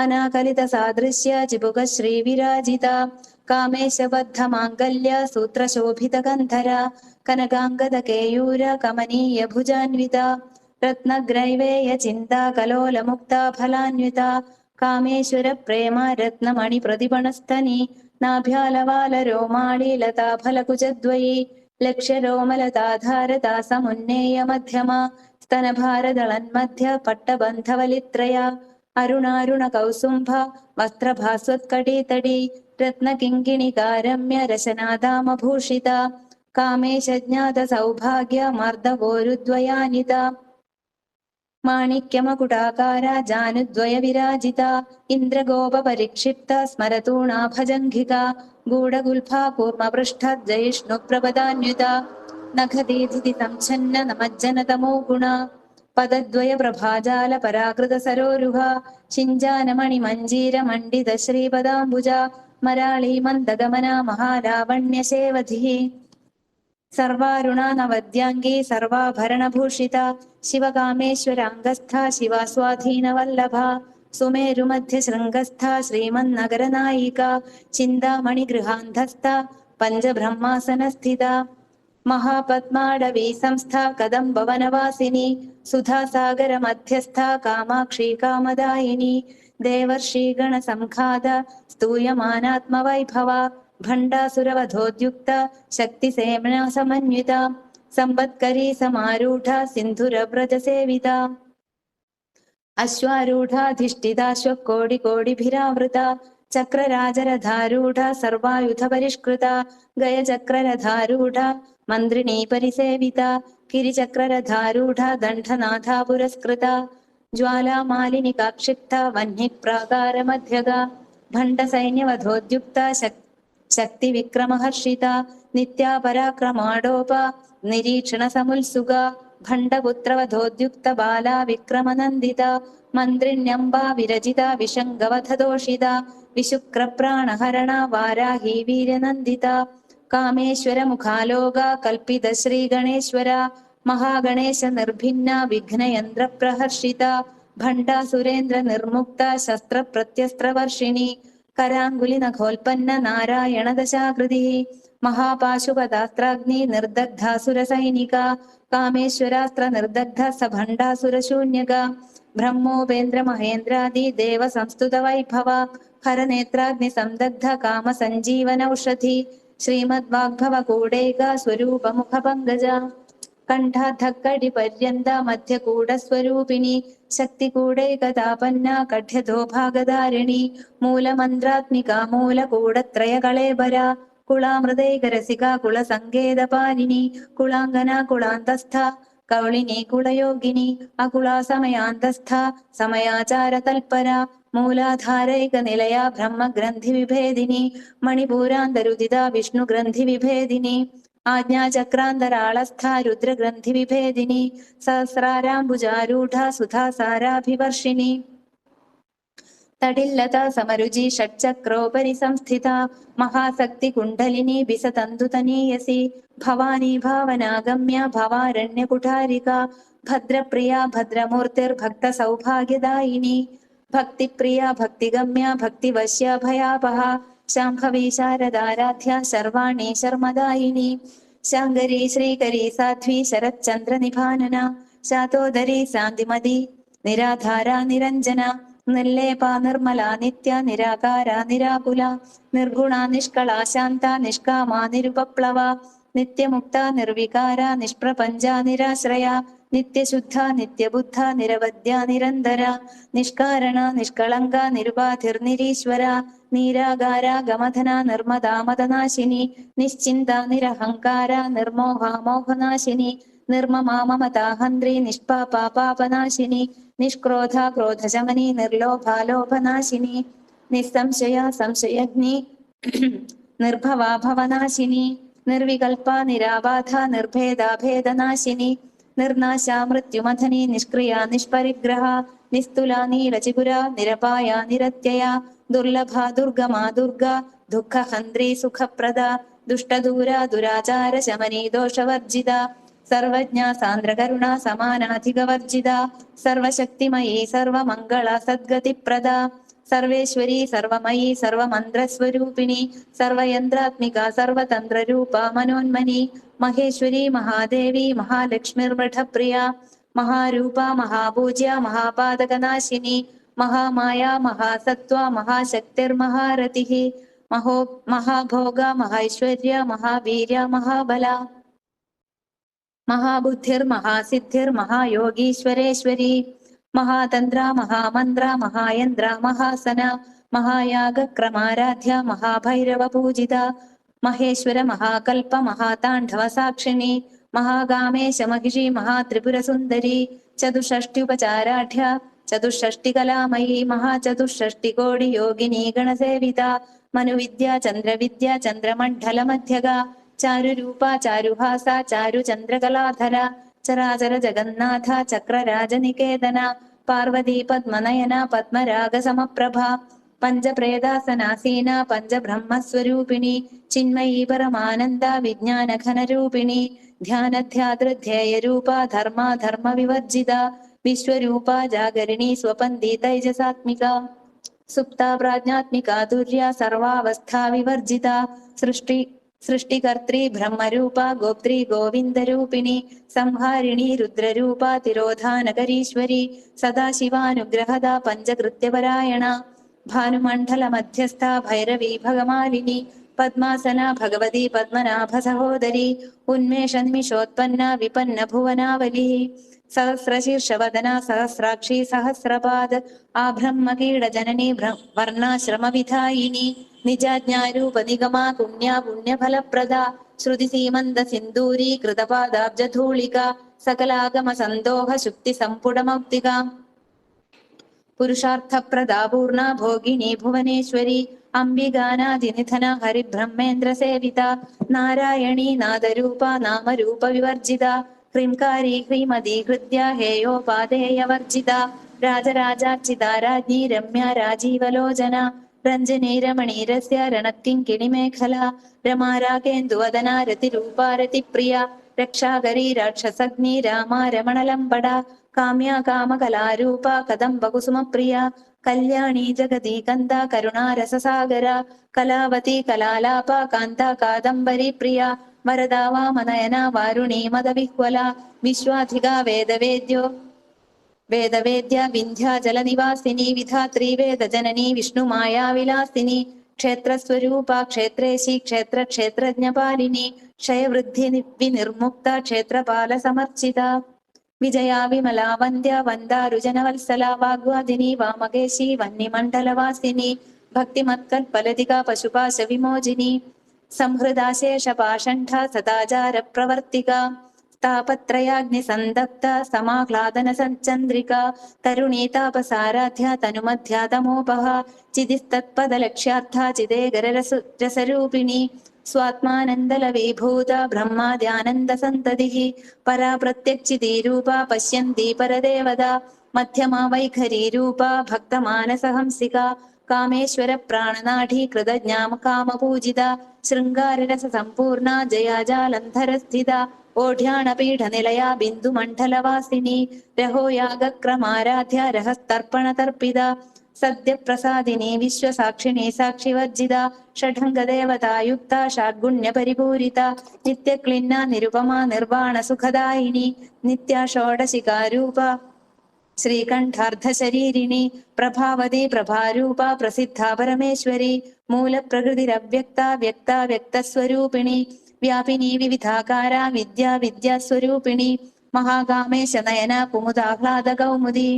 അനാകലിത സാദൃശ്യ ചിബുക ശ്രീവിരാജിത കാമേശബദ്ധ മാംഗല്യ സൂത്രശോഭിത ഗന്ധര കനകാംഗത കേയൂര കമനീയ ഭുജാൻവിത രത്നഗ്രൈവേയ ചിന്താ കലോലമുക്താ ഫലാന്വിത കാമേശ്വര പ്രേമ രത്നമണി പ്രതിപണസ്തനി നാഭ്യാലവാല രോമാളി ലതാ ഫലകുജദ്വയി ലക്ഷ്യരോമലതാധാരതാ സമുന്നേയ മധ്യമ സ്തനഭാരദളന്മധ്യ പട്ടബന്ധവലിത്രയ അരുണാരുണ കൗസുംഭ വസ്ത്രഭാസ്വത്കടീതടി രത്നകിങ്കിണികാരമ്യ രശനാദാമഭൂഷിത കാമേശജ്ഞാത സൗഭാഗ്യ മർദ്ദവോരുദ്വയാനിത മാണിക്യമകുടാകാര ജാനുദ്വയ വിരാജിത ഇന്ദ്രഗോപ പരിക്ഷിപ്ത സ്മരതൂണാഭജംഘിക ഗൂഢഗുൽഫാ കൂർമപൃഷ്ഠ ജയിഷ്ണു പ്രപദാന്യുത നഖദീധിതി സംഛന്ന നമജ്ജനതമോ ഗുണ പദദ്വയ പ്രഭാജാല പരാകൃത സരോരുഹ ശിഞ്ചാനമണി മഞ്ജീര മണ്ഡിത ശ്രീപദാംബുജ മരാളി മന്ദഗമന മഹാലാവണ്യശേവധി സർവാരുണ നവദ്യാംഗീ സർവാഭരണഭൂഷിത ശിവകാമേശ്വരാംഗസ്ഥ ശിവാസ്വാധീനവല്ലഭ സുമേരുമധ്യ ശൃംഗസ്ഥ ശ്രീമന്നഗരനായിക ചിന്താമണി ഗൃഹാന്ധസ്ഥ പഞ്ചബ്രഹ്മാസനസ്ഥിത മഹാപത്മാടവീ സംസ്ഥ കദംബവനവാസിനി സുധാസാഗര മധ്യസ്ഥ കാമാക്ഷി കാമദായിനി ദേവർഷീഗണ സംഘാത സ്തൂയമാനാത്മവൈഭവ ഭണ്ഡാസുരവധോദ്യുക്ത ശക്തിസേന സമന്വിത സമ്പത്കരീ സമാരൂഢ സിന്ധുരവ്രജസേവിത അശ്വാരൂഢാധിഷ്ഠിതാശ്വകോടികോടിഭിരാവൃത ചക്രരാജരഥാരൂഢ സർവായുധ പരിഷ്കൃത ഗയചക്രരഥാരൂഢ മന്ത്രിണീ പരിസേവിത കിരിചക്രരഥാരൂഢ ദണ്ഡനാഥ പുരസ്കൃത ജ്വാലാമാലിനികാക്ഷിപ്ത വഹ്നിപ്രാകാരമധ്യഗ ഭണ്ഡസൈന്യവധോദ്യുക്ത ശക്തി വിക്രമഹർഷിത നിത്യാപരാക്രമാടോപ നിരീക്ഷണ സമുത്സുക ഭണ്ഡപുത്രവധോദ്യുക്ത ബാല വിക്രമനന്ദിത മന്ത്രിണ്യംബാ വിരചിത വിശങ്കവധദോഷിത വിശുക്രപ്രാണഹരണ വാരാഹി വീര്യനന്ദിത കാമേശ്വര മുഖാലോക കൽപ്പിത ശ്രീഗണേശ്വര മഹാഗണേശ നിർഭിന്ന വിഘ്നയന്ത്ര പ്രഹർഷിത ഭണ്ഡാസുരേന്ദ്ര നിർമുക്ത ശസ്ത്ര പ്രത്യസ്ത്രവർഷിണി കരാങ്കുലി നഖോൽപ്പന്ന നാരായണ ദശാകൃതി മഹാപാശുപതാസ്ത്രാഗ്നി നിർദഗ്ധാസുര സൈനിക കാമേശ്വരാസ്ത്ര നിർദഗ്ധ സഭണ്ഡാസുരശൂന്യക ബ്രഹ്മോപേന്ദ്ര മഹേന്ദ്രാദി ദേവ സംസ്തുത വൈഭവ ഹരനേത്രാഗ്നി സംദഗ്ധ കാമ സഞ്ജീവനൌഷധി ശ്രീമദ് വാഗ്ഭവ കൂടേക സ്വരൂപമുഖ പങ്കജ കണ്ഠാധക്കടി പര്യന്ത മധ്യകൂടസ്വരൂപിണി ശക്തികൂടൈകതാപന്ന കഠ്യധോ ഭാഗധാരിണി മൂലമന്ത്രാത്മിക മൂലകൂടത്രയ കളേബര കുളാമൃതൈകരസിക കുളസങ്കേതപാലിനി കുളാംഗന കുളാന്തസ്ഥ കൗളിനി കുളയോഗിനി അകുളാ സമയാന്തസ്ഥ സമയാചാര തൽപര മൂലാധാരൈക നിലയ ബ്രഹ്മഗ്രന്ഥി വിഭേദിനി മണിപൂരാന്തരുദിത വിഷ്ണുഗ്രന്ഥി വിഭേദിനി ആജ്ഞാചക്രാന്തരാളസ്ഥ രുദ്രഗ്രന്ഥി വിഭേദിനി സഹസ്രാരാംബുജാരൂഢ സുധാസാരാഭിവർഷിണി തടില്ലത സമരുചി ഷഡ്ചക്രോപരി സംസ്ഥിത മഹാസക്തി കുണ്ഡലിനി ബിസതന്തുതനീയസി ഭവാനി ഭാവനാഗമ്യ ഭവാരണ്യ കുഠാരിക ഭദ്രപ്രിയ ഭദ്രമൂർത്തിർഭക്ത സൗഭാഗ്യദായിനി ഭക്തിപ്രിയ ഭക്തിഗമ്യ ഭക്തിവശ്യ ഭയാപഹ ശാംഭവി ശാരദാരാധ്യ ശർവാണി ശർമദായിനി ശാങ്കരി ശ്രീകരി സാധ്വി ശരത്ചന്ദ്ര നിഭാനന ശാതോദരി ശാന്തിമതി നിരാധാര നിരഞ്ജന നിർലേപ നിർമ്മല നിത്യ നിരാകാര നിരാകുല നിർഗുണ നിഷ്കള ശാന്ത നിഷ്കാമ നിരുപപ്ലവ നിത്യമുക്ത നിർവികാര നിഷ്പ്രപഞ്ച നിരാശ്രയ നിത്യശുദ്ധ നിത്യബുദ്ധ നിരവധ്യ നിരന്തര നിഷ്കാരണ നിഷ്കളങ്ക നിരുപാധിർനിരീശ്വര നീരാകാര ഗമധന നിർമ്മദാമതനാശിനി നിശ്ചിന്ത നിരഹങ്കാര നിർമോഹ മോഹനാശിനി നിർമ്മമാ മമതാഹന്ത്രി നിഷ്പാപ പാപനാശിനി നിഷ്ക്രോധ ക്രോധശമനി നിർലോഭാലോഭനാശിനി നിസ്സംശയ സംശയഗ്നി നിർഭവ ഭവനാശിനി നിർവികൽപ നിരാബാധ നിർഭേദാഭേദനാശിനി നിർനാശ മൃത്യുമഥനി നിഷ്ക്രിയ നിഷ്പരിഗ്രഹ നിസ്തുല നീലചിപുര നിരപായ നിരത്യയ ദുർലഭ ദുർഗമാ ദുർഗ ദുഃഖഹന്ത്രി സുഖപ്രദ ദുഷ്ടദൂര ദുരാചാര ശമനി ദോഷവർജിത സർവജ്ഞ സാന്ദ്രകരുണ സമാനാധികവർജിത സർവശക്തിമയീ സർവമംഗള സദ്ഗതിപ്രദ സർവേശ്വരി സർവമയീ സർവമന്ത്രസ്വരൂപിണി സർവയന്ത്രാത്മിക സർവതന്ത്രരൂപ മനോന്മനി മഹേശ്വരി മഹാദേവി മഹാലക്ഷ്മിർവൃഢപ്രിയ മഹാരൂപ മഹാപൂജ്യ മഹാപാതകനാശിനി മഹാമായ മഹാസത്വ മഹാശക്തിർമഹാരതിഃ മഹാഭോഗ മഹൈശ്വര്യ മഹാവീര്യ മഹാബല മഹാബുദ്ധിർമഹാസിദ്ധിർ മഹായോഗീശ്വരേശ്വരി മഹാതന്ത്ര മഹാമന്ത്ര മഹായന്ത്ര മഹാസന മഹായാഗക്രമാരാധ്യ മഹാഭൈരവ പൂജിത മഹേശ്വര മഹാകൽപ മഹാതാണ്ഡവ സാക്ഷിണി മഹാകാമേശ മഹിഷി മഹാത്രിപുരസുന്ദരി ചതുഷ്ഷ്ട്യുപചാരാഢ്യ ചതുഷ്ഷ്ടികലാമയീ മഹാചതുഷ്ഷ്ടികോടി യോഗിനി ഗണസേവിത മനുവിദ്യ ചന്ദ്രവിദ്യ ചന്ദ്രമണ്ഡലമധ്യഗ ചാരുരൂപ ചാരുഹാസ ചാരുചന്ദ്രകലാധര ചരാചര ജഗന്നാഥ ചക്രരാജനികേതന പാർവതി പദ്മനയന പത്മരാഗസമപ്രഭ പഞ്ചപ്രേതാസനാസീന പഞ്ചബ്രഹ്മസ്വരൂപിണി ചിന്മയീ പരമാനന്ദ വിജ്ഞാനഘനരൂപിണി ധ്യാനധ്യാതൃധ്യേയരൂപ ധർമാധർമ്മ വിവർജിത വിശ്വരൂപ ജാഗരിണി സ്വപന്തി തൈജസാത്മിക സുപ്ത പ്രാജ്ഞാത്മിക തുര്യ സർവാവസ്ഥാ വിവർജിത സൃഷ്ടികർत्री ബ്രഹ്മരൂപ ഗോപ്ത്രീ ഗോവിന്ദരൂപിണി സംഹാരിണി രുദ്രരൂപ തിരോധാനകരീശ്വരി സദാശിവാനുഗ്രഹദ പഞ്ചകൃത്യപരായണ ഭാനുമണ്ഡല മധ്യസ്ഥ ഭൈരവീ ഭഗമാലിനി പദ്മാസന ഭഗവതി പദ്മനാഭ സഹോദരി ഉന്മേഷ നിമിഷോത്പന്ന വിപന്ന ഭുവനാവലി സഹസ്രശീർഷവദന സഹസ്രാക്ഷി സഹസ്രപാദ് ആബ്രഹ്മകീട ജനനി വർണ്ണാശ്രമ വിധായിനി നിജാജ്ഞാരൂപ നിഗമാ പുണ്യ പുണ്യഫലപ്രദ ശ്രുതി സീമന്ത സിന്ദൂരീ കൃതപാദാബ്ജധൂളിക സകലാഗമ സന്തോഹ ശുക്തി സംപുടമൗക്തിക പുരുഷാർത്ഥപ്രദാ പൂർണ ഭോഗിനി ഭുവനേശ്വരി അംബികാനാദിനിധന ഹരിബ്രഹ്മേന്ദ്ര സേവിത നാരായണീ നാദരൂപ നാമരൂപ വിവർജിത ഹ്രീംകാരി ഹ്രീമതി ഹൃദ്യ ഹേയോപാദേയവർജിത രാജരാജാർച്ചിത രാജ്ഞി രമ്യ രാജീവലോചന രഞ്ജനീ രമണീരസ്യ രണക്കിങ്കിണിമേഖല രമാരാഗേന്ദുവദന രതിരൂപാരതിപ്രിയ രക്ഷാകരീ രാക്ഷസഗ്നി രാമ രമണലംബട കാമ്യ കാമകലാരൂപ കദംബകുസുമപ്രിയ കല്യാണി ജഗതി കന്ദ കരുണാരസസാഗര കലാവതി കലാലാപ കാന്ത കാദംബരി പ്രിയ വരദാ വാമനയന വാരുണീ മദവിഹ്വല വിശ്വാധിക വേദവേദ്യ വിന്ധ്യാചലനിവാസിനി വിധാത്രി വേദജനനി വിഷ്ണുമായാ വിലാസിനി ക്ഷേത്രസ്വരൂപ ക്ഷേത്രേശി ക്ഷേത്രജ്ഞപാലിനി ക്ഷയവൃദ്ധി വിനിർമുക്ത ക്ഷേത്രപാല സമർച്ചിത വിജയാ വിമലാ വന്ദ്യ വന്ദാരുജനവത്സല വാഗ്വാദിനി വാമകേശി വന്യമണ്ഡലവാസിനി ഭക്തിമത്കൽപലതിക പശുപാശ വിമോചിനി സംഹൃദാശേഷപാഷണ്ഠ സദാചാര പ്രവർത്തിക താപത്രയാഗ്നി സന്തപ്ത സമാഹ്ലാദന ചന്ദ്രിക തരുണീ താപസാരാധ്യ തനുമധ്യാതമോപഹ ചിതിസ്തത്പദലക്ഷ്യാർത്ഥ ചിദേകരരസരൂപിണി സ്വാത്മാനന്ദലവീഭൂത ബ്രഹ്മാദ്യാനന്ദ സന്തതിഃ പരാ പ്രത്യക്ചിതീരൂപ പശ്യന്തി പരദേവത മധ്യമാ വൈഖരീരൂപ ഭക്തമാനസഹംസിക കാമേശ്വര പ്രാണനാഠി കൃതജ്ഞാമ കാമപൂജിത ശൃംഗാരരസ സമ്പൂർണ ജയാജാലന്ധരസ്ഥിത ഓഢ്യാണപീഠനിലയ ബിന്ദുമണ്ഡലവാസിനി രഹോയാഗക്രമാരാധ്യ രഹസ്തർപ്പണതർപ്പിത സദ്യപ്രസാദിനി വിശ്വസാക്ഷിണി സാക്ഷിവർജിത ഷഡംഗദേവതായുക്ത ഷാഡ്ഗുണ്യപരിപൂരിത നിത്യക്ലിന്ന നിരുപമ നിർവാണ സുഖദായിനി നിത്യ ഷോഡശികാരൂപ ശ്രീകണ്ഠാർദ്ധശരീരിണി പ്രഭാവതി പ്രഭാരൂപ പ്രസിദ്ധ പരമേശ്വരി മൂലപ്രകൃതിരവ്യക്ത വ്യക്ത വ്യക്തസ്വരൂപിണി വ്യാപിനി വിവിധാകാര വിദ്യാസ്വരൂപിണി മഹാകാമേശ നയന കുമുദാഹ്ലാദ കൗമുദി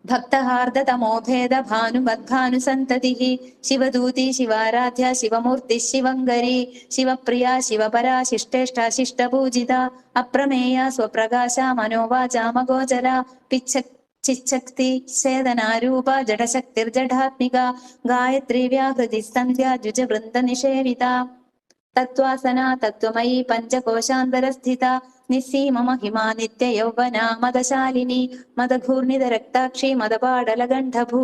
ഭക്തഹാർദതമോഭേദ ഭാനുമദ്ഭാനുസന്തതിഃ ശിവദൂതി ശിവാരാധ്യ ശിവമൂർത്തി ശിവങ്കരി ശിവപ്രിയ ശിവപരാ ശിഷ്ടേഷ്ട ശിഷ്ടപൂജിത അപ്രമേയ സ്വപ്രകാശ മനോവാചാമഗോചര ചിച്ഛക്തി ചേതനാരൂപ ജഡശക്തിർജഡാത്മിക ഗായത്രി വ്യാഹൃതി സന്ധ്യ ദ്വിജവൃന്ദ നിഷേവിത തത്വാസന തത്വമയി പഞ്ചകോശാന്തരസ്ഥിത നിസ്സീമ മഹിമാ നിത്യ യൗവന മദശാലിനി മദഘൂർണിത രക്താക്ഷി മദപാടലഗണ്ഡഭൂ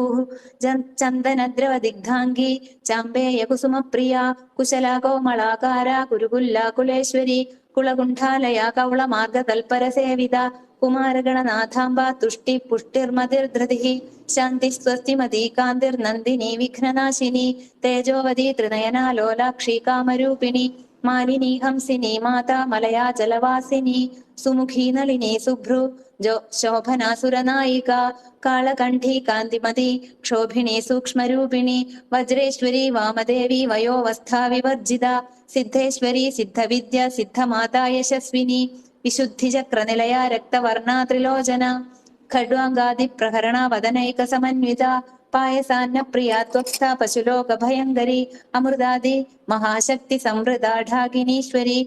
ചന്ദനദ്രവ ദിഗ്ധാംഗി ചാമ്പേയ കുസുമപ്രിയ കുശല കോമളാകാര കുരുകുല്ല കുലേശ്വരി കുളകുണ്ഠാലയ കൗളമാർഗതൽപര സേവിത കുമാരഗണനാഥാംബ തുഷ്ടി പുഷ്ടിർമതിർധൃതിഃ ശാന്തി സ്വസ്തിമതി കാന്തിർനന്ദിനി വിഘ്നനാശിനി തേജോവതി ത്രിനയന ലോലാക്ഷി കാമരൂപിണി മാലിനി ഹംസിനി മാതാ മലയാ ജലവാസിനി സുമുഖി നളിനി സുഭ്രു ശോഭനാസുരനായിക കാളകണ്ഠി കാന്തിമതി ക്ഷോഭിണി സൂക്ഷ്മരൂപിണി വജ്രേശ്വരി വാമദേവി വയോവസ്ഥാ വിവർജിത സിദ്ധേശ്വരി സിദ്ധവിദ്യ സിദ്ധമാതാ യശസ്വിനി വിശുദ്ധിചക്രനിലയ രക്തവർണാ ത്രിലോചന ഖഡ്വാംഗാദി പ്രഹരണ വദനൈക സമന്വിത പായസാന്ന പ്രിയ ത്വക്ത പശുലോക ഭയങ്കരി അമൃതാദി മഹാശക്തി സംവൃതാഢാകിനീശ്വരി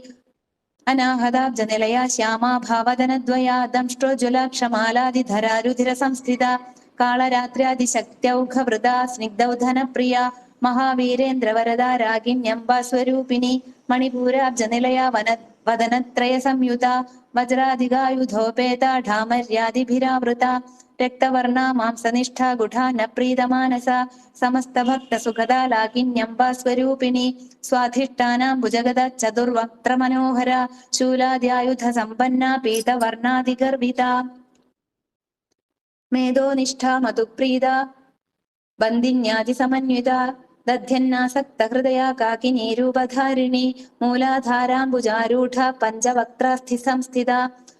അനാഹതാബ്ജ നിലയ ശ്യാമാ ഭാവദനദ്വയാ ദംഷ്ട്രോജ്വലാക്ഷമാലാദിധരാ രുധിര സംസ്ഥിത കാളരാത്ര്യാദിശക്ത്യൗഘവൃത സ്നിഗ്ധൗധന പ്രിയ മഹാവീരേന്ദ്രവരദ രാഗിണ്യംബാ സ്വരൂപിണി മണിപൂരാബ്ജ നിലയ വദനത്രയ സംയുത വജ്രാധികായുധോപേത ഢാമര്യാദിഭിരാവൃത രക്തവർണ മാംസനിഷ്ഠ ഗുഢാന പ്രീതമാനസ സമസ്ത ഭക്ത സുഖദ ലാകിന്യംബാ സ്വരൂപിണി സ്വാധിഷ്ഠാനാം ഭുജഗത ചതുർവക്ത്ര മനോഹര ശൂലാദ്യായുധ സമ്പന്ന പീതവർണാദിഗർഭിത മേധോനിഷ്ഠ മധുപ്രീത ബന്ദിന്യാദി സമന്വിത ദധ്യന്നാസക്ത ഹൃദയ കാകിനീ രൂപധാരിണി മൂലാധാരാംബുജാരൂഢ പഞ്ചവക്രാസ്ഥി സംസ്ഥിത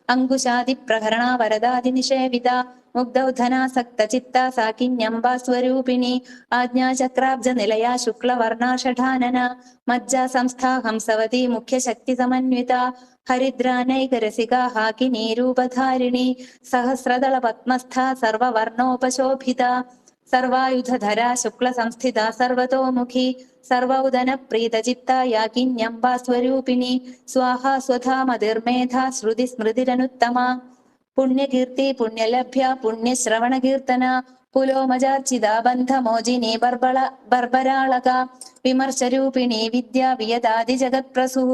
അങ്കുശാദി പ്രഹരണ വരദാദി നിഷേവിത മുഗ്ധൗധനാസക്ത ചിത്ത സാകിന്യംബാ സ്വരൂപിണി ആജ്ഞാചക്രാബ്ജ നിലയ ശുക്ലവർണ ഷഠാനന മജ്ജാ സംസ്ഥാ ഹംസവതി മുഖ്യശക്തി സമന്വിത ഹരിദ്രാനൈകരസിക ഹാകിനീ രൂപധാരിണി സഹസ്രദള പത്മസ്ഥ സർവവർണോപശോഭിത സർവായുധധരാ ശുക്ല സംസ്ഥിത സർവതോമുഖി സർവൗദന പ്രീതചിത്ത യാകിന്യംബാ സ്വരൂപിണി സ്വാഹാ സ്വധാ മതിർമേധ ശ്രുതി സ്മൃതിരനുത്തമ പുണ്യകീർത്തി പുണ്യലഭ്യ പുണ്യശ്രവണ കീർത്തന പുലോമജാർച്ചിത ബന്ധമോജിനി ബർബരാളക വിമർശരൂപിണി വിദ്യാ വിയതാദി ജഗത്പ്രസൂ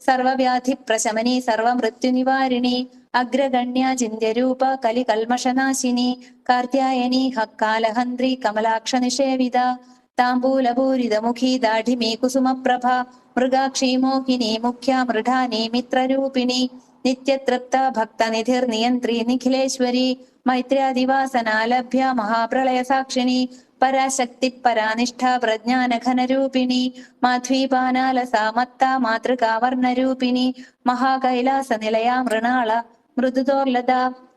സർവവ്യാധി പ്രശമനി സർവമൃത്യുനിവാരിണി അഗ്രഗണ്യ ചിന്യരൂപ കലികൽമഷനാശിനി കാർത്യായനി ഹക്കാലഹന്ത്രി കമലാക്ഷ നിഷേവിത താംബൂലപൂരിതമുഖി ദാഢിമീ കുസുമപ്രഭ മൃഗാക്ഷി മോഹിനി മുഖ്യ മൃഢാനി മിത്രരൂപിണി നിത്യതൃപ്ത ഭക്തനിധിർനിയന്ത്രി നിഖിലേശ്വരി മൈത്ര്യാദിവാസനാലഭ്യ മഹാപ്രളയ സാക്ഷിണി പരാശക്തി പരാനിഷ്ഠ പ്രജ്ഞാനഘനരൂപിണി മാധ്വീപാനാലസാമത്ത മാതൃകാവർണരൂപിണി മഹാകൈലാസ നിലയാ മൃണാള മൃദുദോർലത